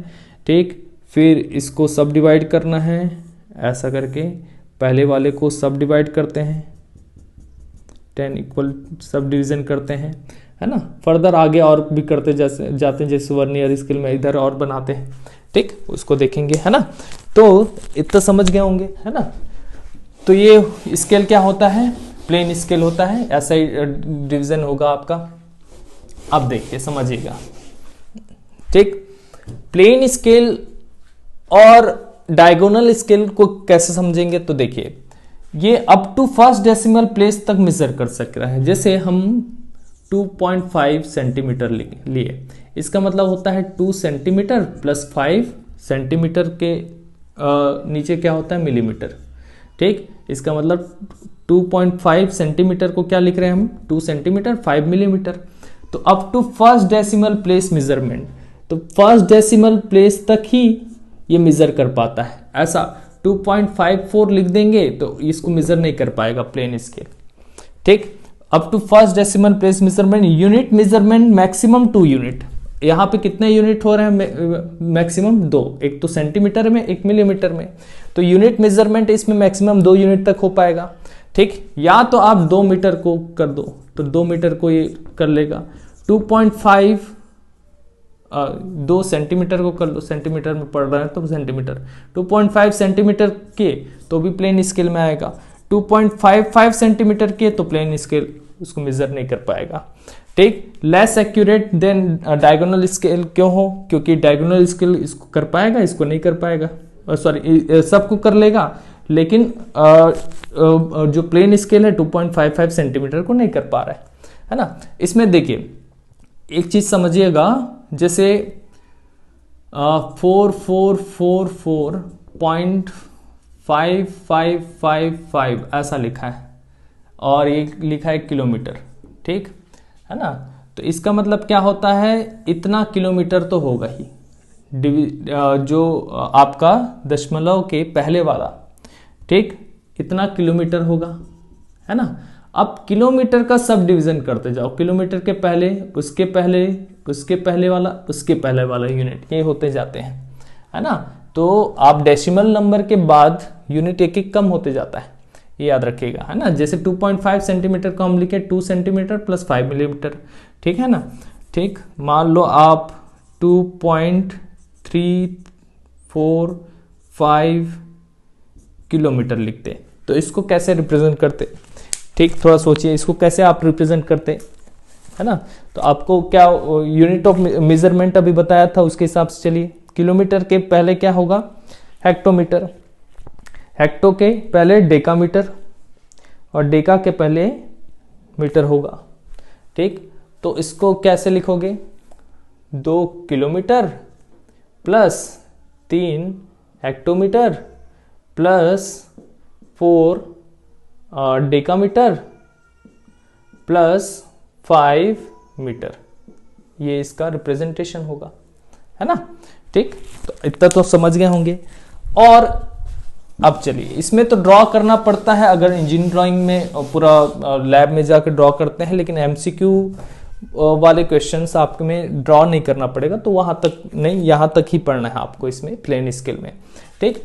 ठीक, फिर इसको सब डिवाइड करना है, ऐसा करके पहले वाले को सब डिवाइड करते हैं, 10 इक्वल सब डिवीजन करते हैं, है ना। फर्दर आगे और भी करते जैसे जाते हैं, जैसे वर्नियर स्केल में इधर और बनाते हैं। ठीक, उसको देखेंगे, है ना। तो इतना समझ गए होंगे, है ना। तो ये स्केल क्या होता है, प्लेन स्केल होता है, ऐसा ही डिवीजन होगा आपका। अब देखिए समझिएगा। ठीक, प्लेन स्केल और डायगोनल स्केल को कैसे समझेंगे, तो देखिए ये up to first decimal place तक मेजर कर सक रहा है। जैसे हम 2.5 सेंटीमीटर लिए। इसका मतलब होता है 2 सेंटीमीटर प्लस 5 सेंटीमीटर के नीचे क्या होता है मिलीमीटर। ठीक, इसका मतलब 2.5 सेंटीमीटर को क्या लिख रहे हैं हम 2 सेंटीमीटर 5 मिलीमीटर। तो up to first decimal place measurement, तो फर्स्ट डेसिमल प्लेस तक ही ये मेजर कर पाता है। ऐसा 2.54 लिख देंगे तो इसको मेजर नहीं कर पाएगा प्लेन स्केल। ठीक, up to first decimal place measurement, unit measurement maximum 2 unit. यहाँ पे कितने यूनिट हो रहे हैं मैक्सिमम 2, एक तो सेंटीमीटर में एक मिलीमीटर में। तो यूनिट मेजरमेंट इसमें मैक्सिमम 2 यूनिट तक हो पाएगा। ठीक, या तो आप 2 मीटर को कर दो तो 2 मीटर को ये कर लेगा। 2.5 2 सेंटीमीटर को कर लो, सेंटीमीटर में पढ़ रहा है तो सेंटीमीटर, 2.5 सेंटीमीटर के तो भी प्लेन स्केल में आएगा। 2.55 सेंटीमीटर के तो प्लेन स्केल उसको मेजर नहीं कर पाएगा। ठीक, less accurate then diagonal scale क्यों हो, क्योंकि डायगोनल स्केल इसको कर पाएगा, इसको नहीं कर पाएगा, सॉरी सबको कर लेगा, लेकिन जो प्लेन स्केल है 2.55 सेंटीमीटर को नहीं कर पा रहा है ना। इसमें देखिए एक चीज समझिएगा, जैसे 4444.5555 ऐसा लिखा है और ये लिखा है किलोमीटर। ठीक है ना, तो इसका मतलब क्या होता है, इतना किलोमीटर तो होगा ही, जो आपका दशमलव के पहले वाला, ठीक, इतना किलोमीटर होगा, है ना। अब किलोमीटर का सब डिवीजन करते जाओ, किलोमीटर के पहले, उसके पहले, उसके पहले वाला, उसके पहले वाला यूनिट, ये होते जाते हैं, है ना। तो आप डेसिमल नंबर के बाद यूनिट एक एक कम होते जाता है, ये याद रखिएगा, है ना। जैसे 2.5 सेंटीमीटर को हम लिखे 2 सेंटीमीटर प्लस 5 मिलीमीटर, ठीक है ना। ठीक, मान लो आप 2.345 किलोमीटर लिखते, तो इसको कैसे रिप्रेजेंट करते, ठीक, थोड़ा सोचिए इसको कैसे आप रिप्रेजेंट करते, है ना। तो आपको क्या यूनिट ऑफ मेजरमेंट अभी बताया था, उसके हिसाब से चलिए। किलोमीटर के पहले क्या होगा, हेक्टोमीटर, हेक्टो के पहले डेकामीटर और डेका के पहले मीटर होगा। ठीक, तो इसको कैसे लिखोगे, 2 kilometre plus 3 hectometre plus 4 decametre plus 5 metre, ये इसका रिप्रेजेंटेशन होगा, है ना। ठीक, तो इतना तो समझ गए होंगे। और अब चलिए इसमें तो ड्रॉ करना पड़ता है, अगर इंजीनियरिंग ड्राइंग में पूरा लैब में जाकर ड्रॉ करते हैं, लेकिन एमसीक्यू वाले क्वेश्चंस आपके में ड्रॉ नहीं करना पड़ेगा, तो वहां तक नहीं, यहां तक ही पढ़ना है आपको इसमें प्लेन स्केल में। ठीक,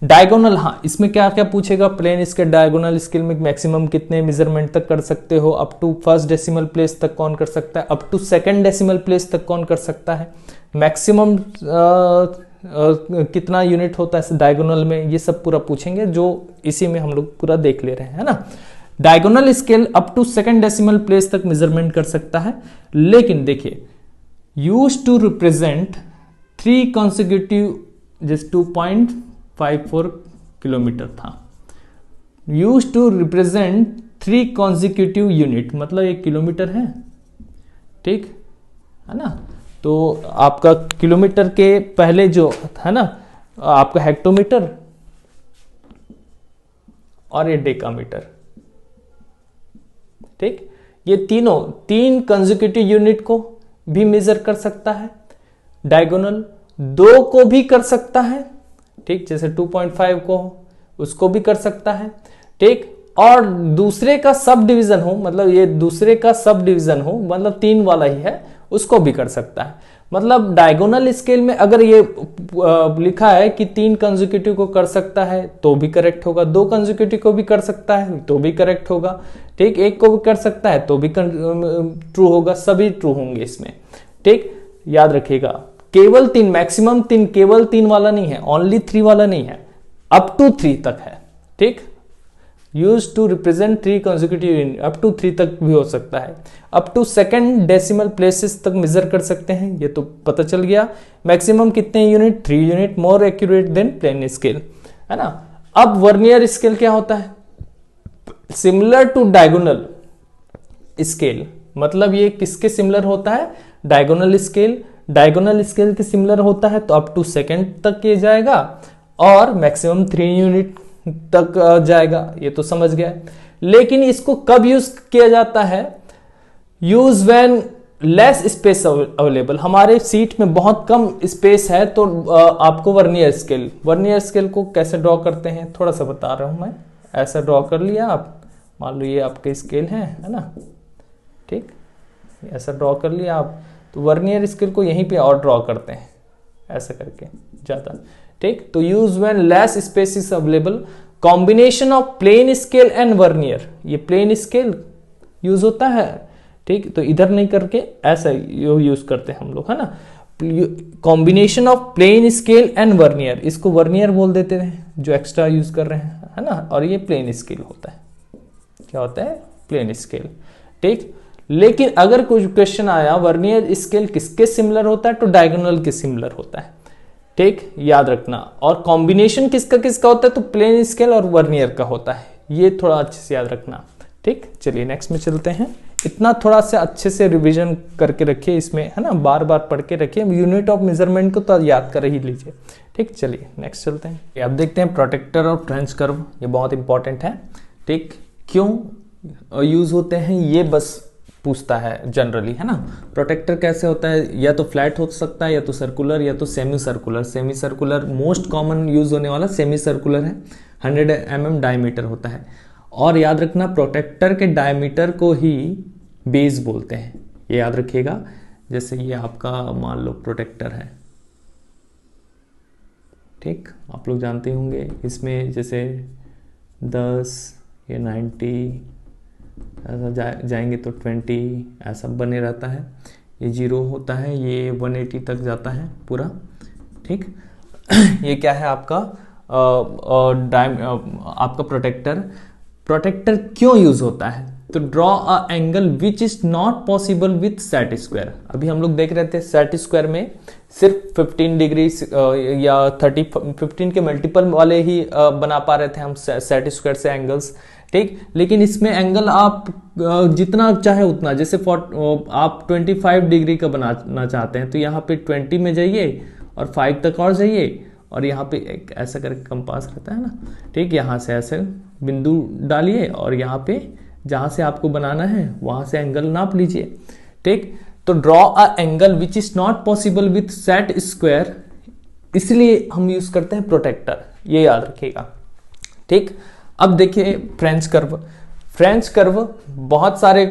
डायगोनल, हाँ, इसमें क्या क्या पूछेगा, प्लेन स्केल डायगोनल स्केल में मैक्सिमम कितने मेजरमेंट तक कर सकते हो, up to first decimal place तक कौन कर सकता है, up to second decimal place तक कौन कर सकता है, मैक्सिमम कितना यूनिट होता है डायगोनल में, ये सब पूरा पूछेंगे, जो इसी में हम लोग पूरा देख ले रहे हैं, है ना। Diagonal scale up to second decimal place तक मेजरमेंट कर सकता है, लेकिन देखिए यूज्ड टू रिप्रेजेंट 3 कॉन्सिक्यूटिव, जैसे 2.54 किलोमीटर था, used to represent 3 consecutive unit, मतलब 1 किलोमीटर है, ठीक है ना। तो आपका किलोमीटर के पहले जो है ना, आपका हेक्टोमीटर और ये डेकामीटर, ठीक, ये तीनों 3 कंसेक्यूटिव यूनिट को भी मेजर कर सकता है, डायगोनल 2 को भी कर सकता है, ठीक, जैसे 2.5 को उसको भी कर सकता है, ठीक, और दूसरे का सब डिवीजन हो, मतलब ये दूसरे का सब डिवीजन हो, मतलब 3 वाला ही है, उसको भी कर सकता है। मतलब डायगोनल स्केल में अगर ये लिखा है कि 3 कंसेक्यूटिव को कर सकता है तो भी करेक्ट होगा, 2 कंसेक्यूटिव को भी कर सकता है तो भी करेक्ट होगा, ठीक, 1 को भी कर सकता है तो भी ट्रू होगा, सभी ट्रू होंगे इसमें, ठीक। याद रखिएगा, केवल 3, मैक्सिमम 3, केवल 3 वाला नहीं है, ओनली 3 वाला नहीं है, अप टू 3 तक है, ठीक। Use to represent 3 consecutive unit, up to 3 तक भी हो सकता है, up to second decimal places तक मेजर कर सकते हैं, ये तो पता चल गया। मैक्सिमम कितने unit, 3 unit, more accurate than plain scale, है ना। अब वर्नियर स्केल क्या होता है, सिमिलर टू डायगोनल स्केल, मतलब ये किसके सिमिलर होता है, डायगोनल स्केल, डायगोनल स्केल के सिमिलर होता है तो अप टू सेकंड तक ये जाएगा और मैक्सिमम 3 यूनिट तक जाएगा, ये तो समझ गया। लेकिन इसको कब यूज किया जाता है, use when less space available, हमारे सीट में बहुत कम स्पेस है तो आपको वर्नियर स्केल को कैसे ड्रॉ करते हैं थोड़ा सा बता रहा हूं मैं। ऐसा ड्रॉ कर लिया आप, मान लो ये आपके स्केल है ना, ठीक, ऐसा ड्रॉ कर लिया आप, तो वर्नियर स्केल को यहीं पे और ड्रॉ करते हैं ऐसा करके ज्यादा, ठीक। तो use when less space is available, combination of plain scale and vernier, ये प्लेन स्केल यूज होता है, ठीक। तो इधर नहीं करके ऐसा यूज करते हैं हम लोग, है ना। Combination of plain scale and vernier, इसको वर्नियर बोल देते हैं जो एक्स्ट्रा यूज कर रहे हैं, है ना। और ये प्लेन स्केल होता है, क्या होता है, प्लेन स्केल, ठीक। लेकिन अगर कुछ क्वेश्चन आया वर्नियर स्केल किसके सिमिलर होता है, तो डायगोनल के सिमिलर होता है, ठीक, याद रखना। और कॉम्बिनेशन किसका किसका होता है, तो प्लेन स्केल और वर्नियर का होता है, ये थोड़ा अच्छे से याद रखना, ठीक। चलिए नेक्स्ट में चलते हैं। इतना थोड़ा सा अच्छे से रिवीजन करके रखिए इसमें, है ना, बार बार पढ़ के रखिए, यूनिट ऑफ मेजरमेंट को तो याद कर ही लीजिए, ठीक। चलिए नेक्स्ट चलते हैं। अब देखते हैं प्रोटेक्टर और फ्रेंच कर्व, ये बहुत इंपॉर्टेंट है, ठीक। क्यों यूज होते हैं ये बस पूछता है जनरली, है ना। प्रोटेक्टर कैसे होता है, या तो फ्लैट हो सकता है, या तो सर्कुलर, या तो semi circular. Semi circular most common use होने वाला सेमी सर्कुलर है, 100 mm डायमीटर होता है। और याद रखना प्रोटेक्टर के डायमीटर को ही बेस बोलते हैं, ये याद रखिएगा। जैसे ये आपका मान लो प्रोटेक्टर है, ठीक, आप लोग जानते होंगे, इसमें जैसे 10 या 90 ऐसा जाएंगे तो 20 ऐसा बने रहता है, ये 0 होता है, ये 180 तक जाता है पूरा, ठीक। ये क्या है आपका आपका प्रोटेक्टर क्यों यूज होता है, तो draw a angle which is not possible with set square. अभी हम लोग देख रहे थे सेट स्क्वायर में सिर्फ 15 डिग्री या 15 के मल्टीपल वाले ही बना पा रहे थे हम सेट स्क्वायर से एंगल्स, ठीक। लेकिन इसमें एंगल आप जितना चाहे उतना, जैसे आप 25 डिग्री का बनाना चाहते हैं तो यहाँ पे 20 में जाइए और 5 तक और जाइए, और यहाँ पे एक ऐसा करके कंपास रहता है ना, ठीक, यहाँ से ऐसे बिंदु डालिए और यहाँ पे जहाँ से आपको बनाना है वहाँ से एंगल नाप लीजिए, ठीक। तो draw a angle which is not possible with set square, इसलिए हम यूज करते हैं प्रोटेक्टर, ये याद रखिएगा, ठीक। अब देखिए फ्रेंच कर्व बहुत सारे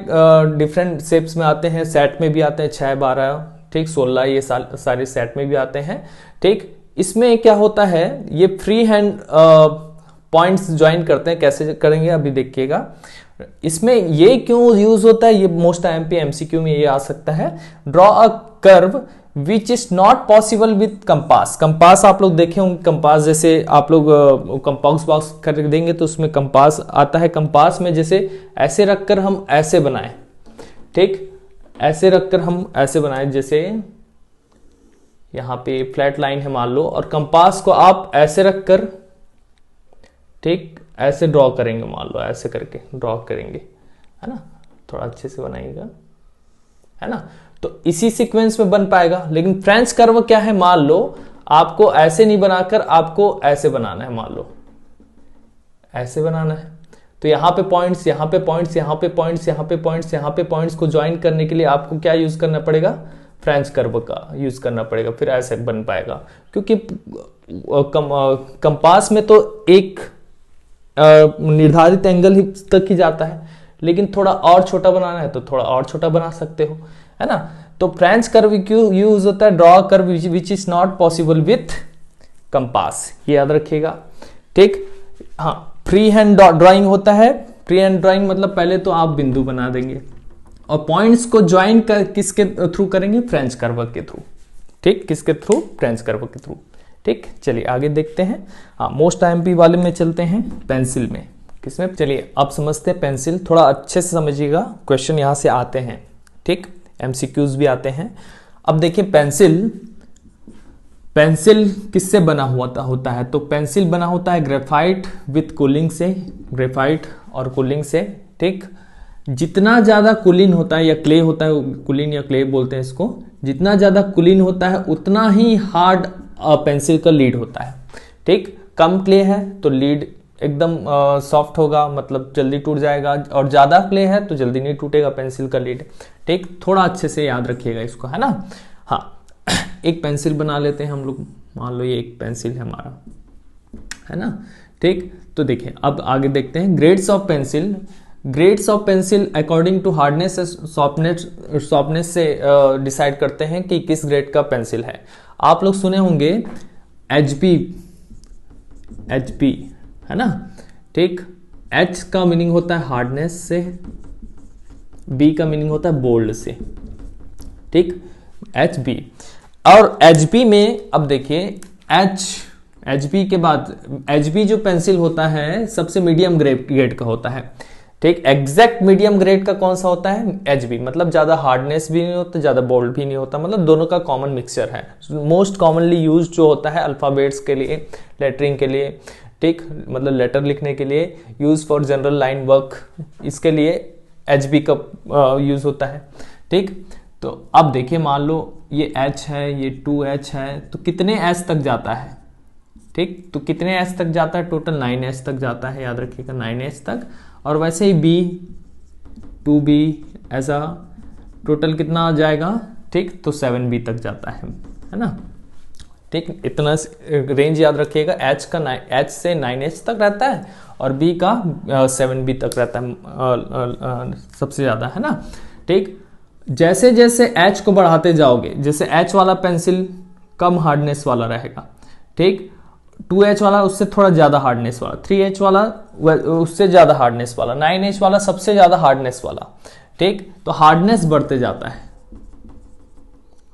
डिफरेंट शेप्स में आते हैं, सेट में भी आते हैं 6, 12, ठीक, 16, ये सारे सेट में भी आते हैं, ठीक। इसमें क्या होता है, ये फ्री हैंड पॉइंट्स ज्वाइन करते हैं, कैसे करेंगे अभी देखिएगा। इसमें ये क्यों यूज होता है, ये मोस्ट एमसीक्यू में ये आ सकता है। Draw a curve which is not possible with compass. Compass आप लोग देखे होंगे, कंपास जैसे आप लोग कंपास बॉक्स कर देंगे तो उसमें कंपास आता है। कंपास में जैसे ऐसे रखकर हम ऐसे बनाएं, ठीक, ऐसे रखकर हम ऐसे बनाएं, जैसे यहाँ पे फ्लैट लाइन है मान लो, और कंपास को आप ऐसे रखकर, ठीक, ऐसे ड्रॉ करेंगे, मान लो ऐसे करके ड्रॉ करेंगे, है ना, थोड़ा अच्छे से बनाइएगा, है ना। तो इसी सीक्वेंस में बन पाएगा। लेकिन फ्रेंच कर्व क्या है, मान लो आपको ऐसे नहीं बनाकर आपको ऐसे बनाना है, मान लो ऐसे बनाना है, तो यहाँ पे पॉइंट्स, यहाँ पे पॉइंट्स, यहाँ पे पॉइंट्स, यहाँ पे पॉइंट्स, यहाँ पे पॉइंट्स को ज्वाइन करने के लिए आपको क्या यूज करना पड़ेगा, फ्रेंच कर्व का यूज करना पड़ेगा, फिर ऐसे बन पाएगा। क्योंकि कंपास में तो एक निर्धारित एंगल तक ही जाता है, लेकिन थोड़ा और छोटा बनाना है तो थोड़ा और छोटा बना सकते हो, है ना। तो फ्रेंच कर्व क्यों यूज होता है, draw curve which is not possible with compass, ये याद रखिएगा, ठीक। हाँ, फ्री हैंड ड्राइंग होता है। फ्री हैंड ड्राइंग मतलब पहले तो आप बिंदु बना देंगे और पॉइंट्स को ज्वाइन कर किसके थ्रू करेंगे, फ्रेंच कर्व के थ्रू, ठीक, किसके थ्रू, फ्रेंच कर्व के थ्रू, ठीक। चलिए आगे देखते हैं। हाँ, मोस्ट आईएमपी वाले में चलते हैं, पेंसिल में, किसमें, चलिए अब समझते हैं पेंसिल। थोड़ा अच्छे से समझिएगा, क्वेश्चन यहां से आते हैं, ठीक, एमसीक्यूज भी आते हैं। अब देखिए पेंसिल किससे बना हुआ होता है, तो पेंसिल बना होता है ग्रेफाइट विथ कूलिंग से, ग्रेफाइट और कूलिंग से, ठीक। जितना ज्यादा कुलीन होता है या क्ले होता है, कुलीन या क्ले बोलते हैं इसको, जितना ज्यादा कुलीन होता है उतना ही हार्ड पेंसिल का लीड होता है। ठीक, कम क्ले है तो लीड एकदम सॉफ्ट होगा, मतलब जल्दी टूट जाएगा, और ज्यादा क्ले है तो जल्दी नहीं टूटेगा पेंसिल का लीड। ठीक, थोड़ा अच्छे से याद रखिएगा इसको, है ना। हाँ, एक पेंसिल बना लेते हैं हम लोग, मान लो ये एक पेंसिल है हमारा, है ना। ठीक, तो देखिए अब आगे देखते हैं grades of pencil. Grades of pencil according to hardness softness से डिसाइड करते हैं कि किस ग्रेड का पेंसिल है। आप लोग सुने होंगे एचबी, है ना। ठीक, एच का मीनिंग होता है हार्डनेस से, बी का मीनिंग होता है बोल्ड से। ठीक, एच बी, और एच बी में अब देखिए एच बी के बाद एच बी जो पेंसिल होता है सबसे मीडियम ग्रेड का होता है। ठीक, एग्जैक्ट मीडियम ग्रेड का कौन सा होता है, एच बी, मतलब ज्यादा हार्डनेस भी नहीं होता, ज्यादा बोल्ड भी नहीं होता, मतलब दोनों का कॉमन मिक्सचर है। मोस्ट कॉमनली यूज जो होता है अल्फाबेट्स के लिए, लेटरिंग के लिए, ठीक, मतलब लेटर लिखने के लिए, use for general line work, इसके लिए एच बी का यूज होता है। ठीक, तो अब देखिए मान लो ये H है, ये 2H है, तो कितने H तक जाता है। ठीक, तो कितने H तक जाता है, टोटल 9H तक जाता है, याद रखिएगा 9H तक। और वैसे ही B 2B ऐसा टोटल कितना आ जाएगा, ठीक, तो 7B तक जाता है ना। ठीक, इतना रेंज याद रखिएगा, H से 9H तक रहता है और B का 7B तक रहता है सबसे ज्यादा, है ना। ठीक, जैसे जैसे H को बढ़ाते जाओगे, जैसे H वाला पेंसिल कम हार्डनेस वाला रहेगा, ठीक, 2H वाला उससे थोड़ा ज्यादा हार्डनेस वाला, 3H वाला उससे ज्यादा हार्डनेस वाला, 9H वाला सबसे ज्यादा हार्डनेस वाला। ठीक, तो हार्डनेस बढ़ते जाता है,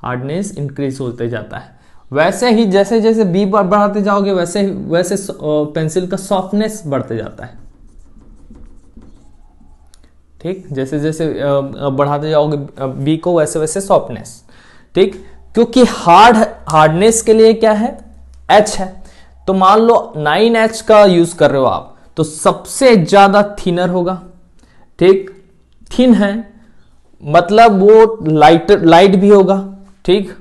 हार्डनेस इंक्रीज होते जाता है। वैसे ही जैसे जैसे बी बढ़ाते जाओगे वैसे वैसे पेंसिल का सॉफ्टनेस बढ़ते जाता है। ठीक, जैसे जैसे बढ़ाते जाओगे बी को वैसे वैसे सॉफ्टनेस। ठीक, क्योंकि हार्डनेस के लिए क्या है, H है। तो मान लो 9H का यूज कर रहे हो आप, तो सबसे ज्यादा थिनर होगा। ठीक, थिन है मतलब वो लाइट भी होगा। ठीक,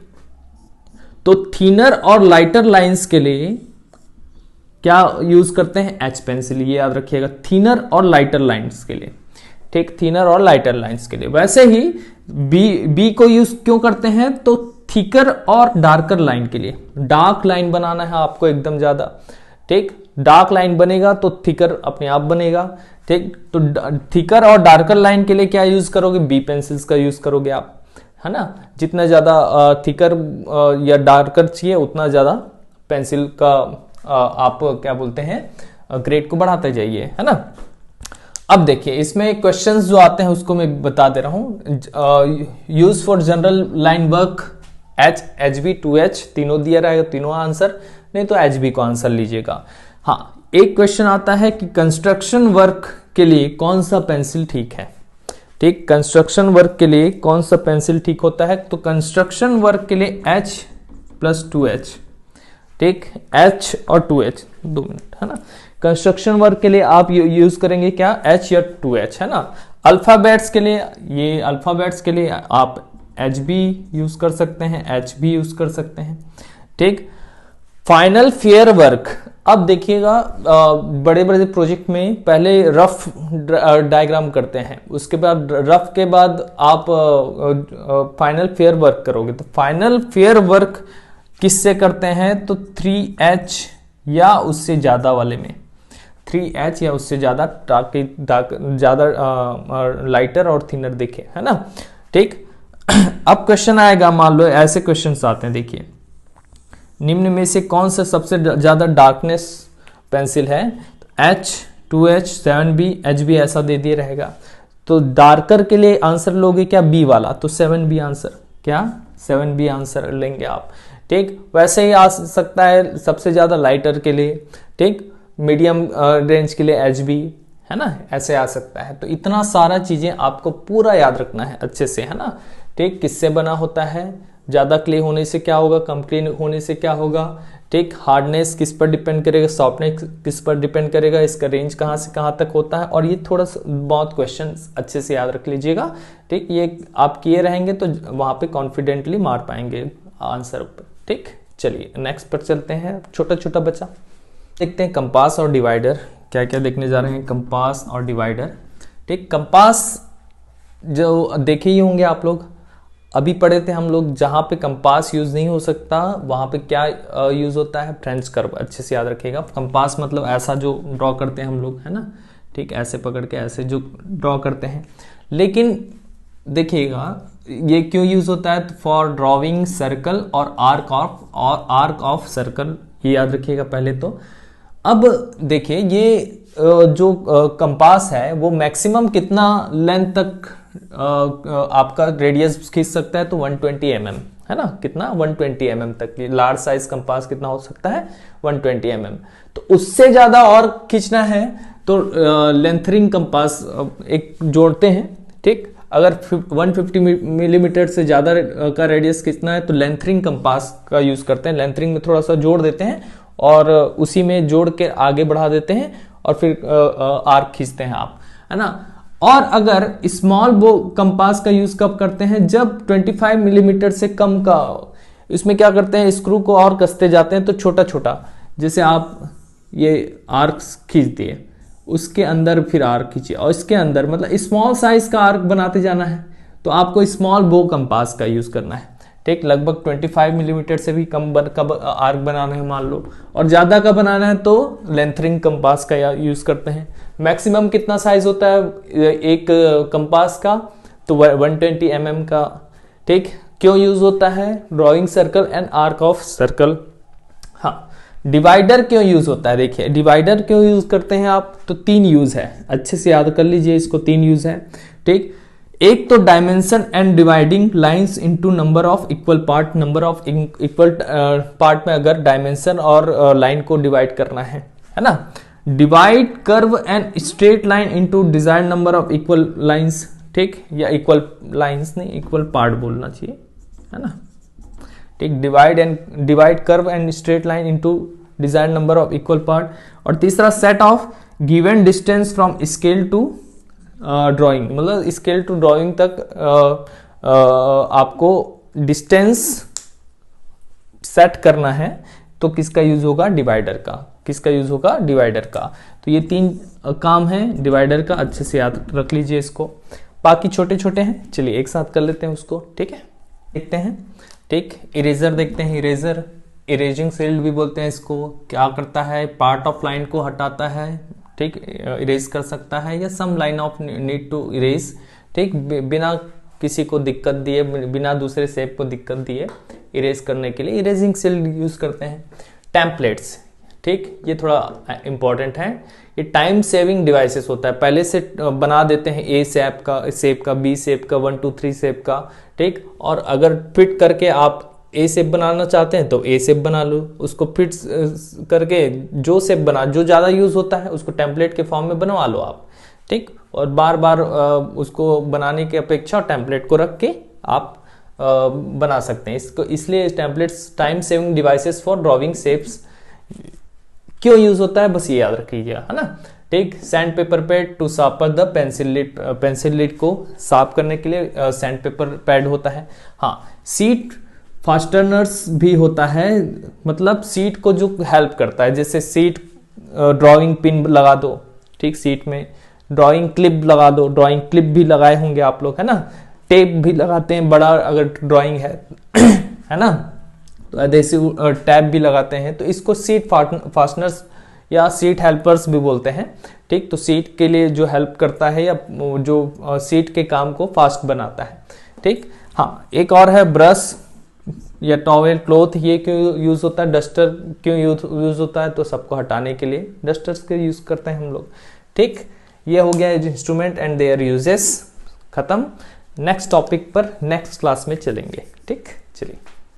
तो थिनर और लाइटर लाइंस के लिए क्या यूज करते हैं, H पेंसिल, ये याद रखिएगा, थिनर और लाइटर लाइंस के लिए। ठीक, थिनर और लाइटर लाइंस के लिए। वैसे ही बी को यूज क्यों करते हैं, तो थिकर और डार्कर लाइन के लिए। डार्क लाइन बनाना है आपको एकदम ज्यादा। ठीक, डार्क लाइन बनेगा तो थिकर अपने आप बनेगा। ठीक, तो थिकर और डार्कर लाइन के लिए क्या यूज करोगे, बी पेंसिल्स का यूज करोगे आप, है ना। जितना ज्यादा थिकर या डार्कर चाहिए उतना ज्यादा पेंसिल का आप क्या बोलते हैं, ग्रेड को बढ़ाते जाइए, है ना। अब देखिए इसमें क्वेश्चंस जो आते हैं उसको मैं बता दे रहा हूं। Use for general line work H, HB, 2H तीनों दिया रहेगा, तीनों आंसर, नहीं तो HB को आंसर लीजिएगा। हाँ, एक क्वेश्चन आता है कि कंस्ट्रक्शन वर्क के लिए कौन सा पेंसिल ठीक है। ठीक, कंस्ट्रक्शन वर्क के लिए कौन सा पेंसिल ठीक होता है, तो कंस्ट्रक्शन वर्क के लिए H प्लस 2H। ठीक, H और 2H, 2 मिनट, है ना। कंस्ट्रक्शन वर्क के लिए आप यूज करेंगे क्या, H या 2H, है ना। अल्फाबेट्स के लिए, ये अल्फाबेट्स के लिए आप HB यूज कर सकते हैं, HB यूज कर सकते हैं। ठीक, फाइनल फेयर वर्क, अब देखिएगा बड़े बड़े प्रोजेक्ट में पहले रफ डायग्राम करते हैं, उसके बाद रफ के बाद आप फाइनल फेयर वर्क करोगे। तो फाइनल फेयर वर्क किससे करते हैं, तो 3H या उससे ज्यादा वाले में, 3H या उससे ज्यादा, ताकि ज्यादा लाइटर और थिनर दिखे, है ना। ठीक, अब क्वेश्चन आएगा, मान लो ऐसे क्वेश्चंस आते हैं, देखिए निम्न में से कौन सा सबसे ज्यादा डार्कनेस पेंसिल है, H, 2H, 7B, HB ऐसा दे दिए रहेगा। तो डार्कर के लिए आंसर लोगे क्या, B वाला, तो 7B आंसर, क्या 7B आंसर लेंगे आप। ठीक, वैसे ही आ सकता है सबसे ज्यादा लाइटर के लिए, ठीक, मीडियम रेंज के लिए HB, है ना, ऐसे आ सकता है। तो इतना सारा चीजें आपको पूरा याद रखना है अच्छे से, है ना। ठीक, किससे बना होता है, ज्यादा क्ले होने से क्या होगा, कम क्ले होने से क्या होगा। ठीक, हार्डनेस किस पर डिपेंड करेगा, सॉफ्टनेस किस पर डिपेंड करेगा, इसका रेंज कहाँ से कहाँ तक होता है, और ये थोड़ा सा बहुत क्वेश्चन अच्छे से याद रख लीजिएगा। ठीक, ये आप किए रहेंगे तो वहाँ पे कॉन्फिडेंटली मार पाएंगे आंसर पर। ठीक, चलिए नेक्स्ट पर चलते हैं। छोटा छोटा बच्चा देखते हैं कंपास और डिवाइडर, क्या क्या देखने जा रहे हैं। कंपास और डिवाइडर, ठीक, कंपास जो देखे ही होंगे आप लोग, अभी पढ़े थे हम लोग, जहाँ पे कंपास यूज नहीं हो सकता वहाँ पे क्या यूज होता है, फ्रेंच कर्व। अच्छे से याद रखिएगा, कंपास मतलब ऐसा जो ड्रॉ करते हैं हम लोग, है ना, ठीक, ऐसे पकड़ के ऐसे जो ड्रॉ करते हैं। लेकिन देखिएगा ये क्यों यूज होता है, फॉर ड्रॉइंग सर्कल और आर्क ऑफ सर्कल, ये याद रखिएगा पहले तो। अब देखिए ये जो कंपास है वो मैक्सिमम कितना लेंथ तक आपका रेडियस खींच सकता है, तो 120 mm, है ना, कितना 120 mm तक। लार्ज साइज कंपास कितना हो सकता है, 120 mm। तो उससे ज्यादा और खींचना है तो लेंथरिंग कंपास एक जोड़ते हैं। ठीक, अगर 150 मिलीमीटर से ज्यादा का रेडियस खींचना है तो लेंथरिंग कंपास का यूज करते हैं। लेंथरिंग में थोड़ा सा जोड़ देते हैं और उसी में जोड़ के आगे बढ़ा देते हैं और फिर आर्क खींचते हैं आप, है ना। और अगर स्मॉल बो कंपास का यूज कब करते हैं, जब 25 मिलीमीटर से कम का, इसमें क्या करते हैं, स्क्रू को और कसते जाते हैं तो छोटा छोटा, जैसे आप ये आर्क खींच दिए, उसके अंदर फिर आर्क खींचिए, और इसके अंदर मतलब स्मॉल साइज का आर्क बनाते जाना है, तो आपको स्मॉल बो कंपास का यूज करना है। ठीक, लगभग 25 मिलीमीटर से भी कम का आर्क बनाना है मान लो, और ज्यादा का बनाना है तो लेंथरिंग कंपास का यूज करते हैं। मैक्सिमम कितना साइज होता है एक कंपास का, तो 120 mm का। ठीक, क्यों यूज होता है, drawing circle and arc of circle. हाँ, डिवाइडर क्यों यूज होता है, देखिए डिवाइडर क्यों यूज करते हैं आप, तो 3 यूज है, अच्छे से याद कर लीजिए इसको, 3 यूज है। ठीक, एक तो dimension and dividing lines into number of equal part, number of equal part में अगर डायमेंशन और लाइन को डिवाइड करना है ना। Divide curve and straight line into desired number of equal lines. ठीक, या इक्वल लाइंस नहीं, इक्वल पार्ट बोलना चाहिए, है ना। ठीक, divide curve and straight line into desired number of equal part. और तीसरा set of given distance from scale to drawing, मतलब स्केल टू ड्राइंग तक आपको डिस्टेंस सेट करना है, तो किसका यूज होगा, डिवाइडर का। किसका यूज होगा, डिवाइडर का। तो ये 3 काम है डिवाइडर का, अच्छे से याद रख लीजिए इसको। बाकी छोटे छोटे हैं, चलिए एक साथ कर लेते हैं उसको। ठीक है, देखते हैं। ठीक, इरेजर देखते हैं। इरेजर, इरेजिंग शील्ड भी बोलते हैं इसको। क्या करता है, पार्ट ऑफ लाइन को हटाता है। ठीक, इरेज कर सकता है, या some line of need to erase. ठीक, बिना किसी को दिक्कत दिए, बिना दूसरे शेप को दिक्कत दिए इरेज करने के लिए इरेजिंग शील्ड यूज करते हैं। टेम्पलेट्स, ठीक, ये थोड़ा इंपॉर्टेंट है। ये टाइम सेविंग डिवाइसेस होता है, पहले से बना देते हैं ए शेप का, बी शेप का, 1 2 3 शेप का। ठीक, और अगर फिट करके आप ए शेप बनाना चाहते हैं तो ए शेप बना लो, उसको फिट करके जो शेप बना, जो ज्यादा यूज होता है उसको टेम्पलेट के फॉर्म में बनवा लो आप। ठीक, और बार बार उसको बनाने की अपेक्षा टेम्पलेट को रख के आप बना सकते हैं इसको। इसलिए templates time saving devices for drawing shapes क्यों यूज होता है, बस ये याद रखिएगा, है ना। ठीक, sand paper pad to sharpen the pencil lead को साफ करने के लिए सैंड पेपर पैड होता है। हाँ, सीट फास्टनर्स भी होता है, मतलब सीट को जो हेल्प करता है, जैसे सीट ड्राइंग पिन लगा दो। ठीक, सीट में ड्राइंग क्लिप लगा दो, ड्राइंग क्लिप भी लगाए होंगे आप लोग, है ना। टेप भी लगाते हैं, बड़ा अगर ड्राइंग है है ना, तो एडहेसिव टैब भी लगाते हैं। तो इसको सीट फास्टनर्स या सीट हेल्पर्स भी बोलते हैं। ठीक, तो सीट के लिए जो हेल्प करता है या जो सीट के काम को फास्ट बनाता है। ठीक, हाँ, एक और है ब्रश या टॉवेल क्लॉथ, ये क्यों यूज होता है, डस्टर क्यों यूज होता है, तो सबको हटाने के लिए डस्टर्स के यूज करते हैं हम लोग। ठीक, ये हो गया इंस्ट्रूमेंट एंड देयर यूजेस, खत्म। नेक्स्ट टॉपिक पर नेक्स्ट क्लास में चलेंगे। ठीक, चलिए।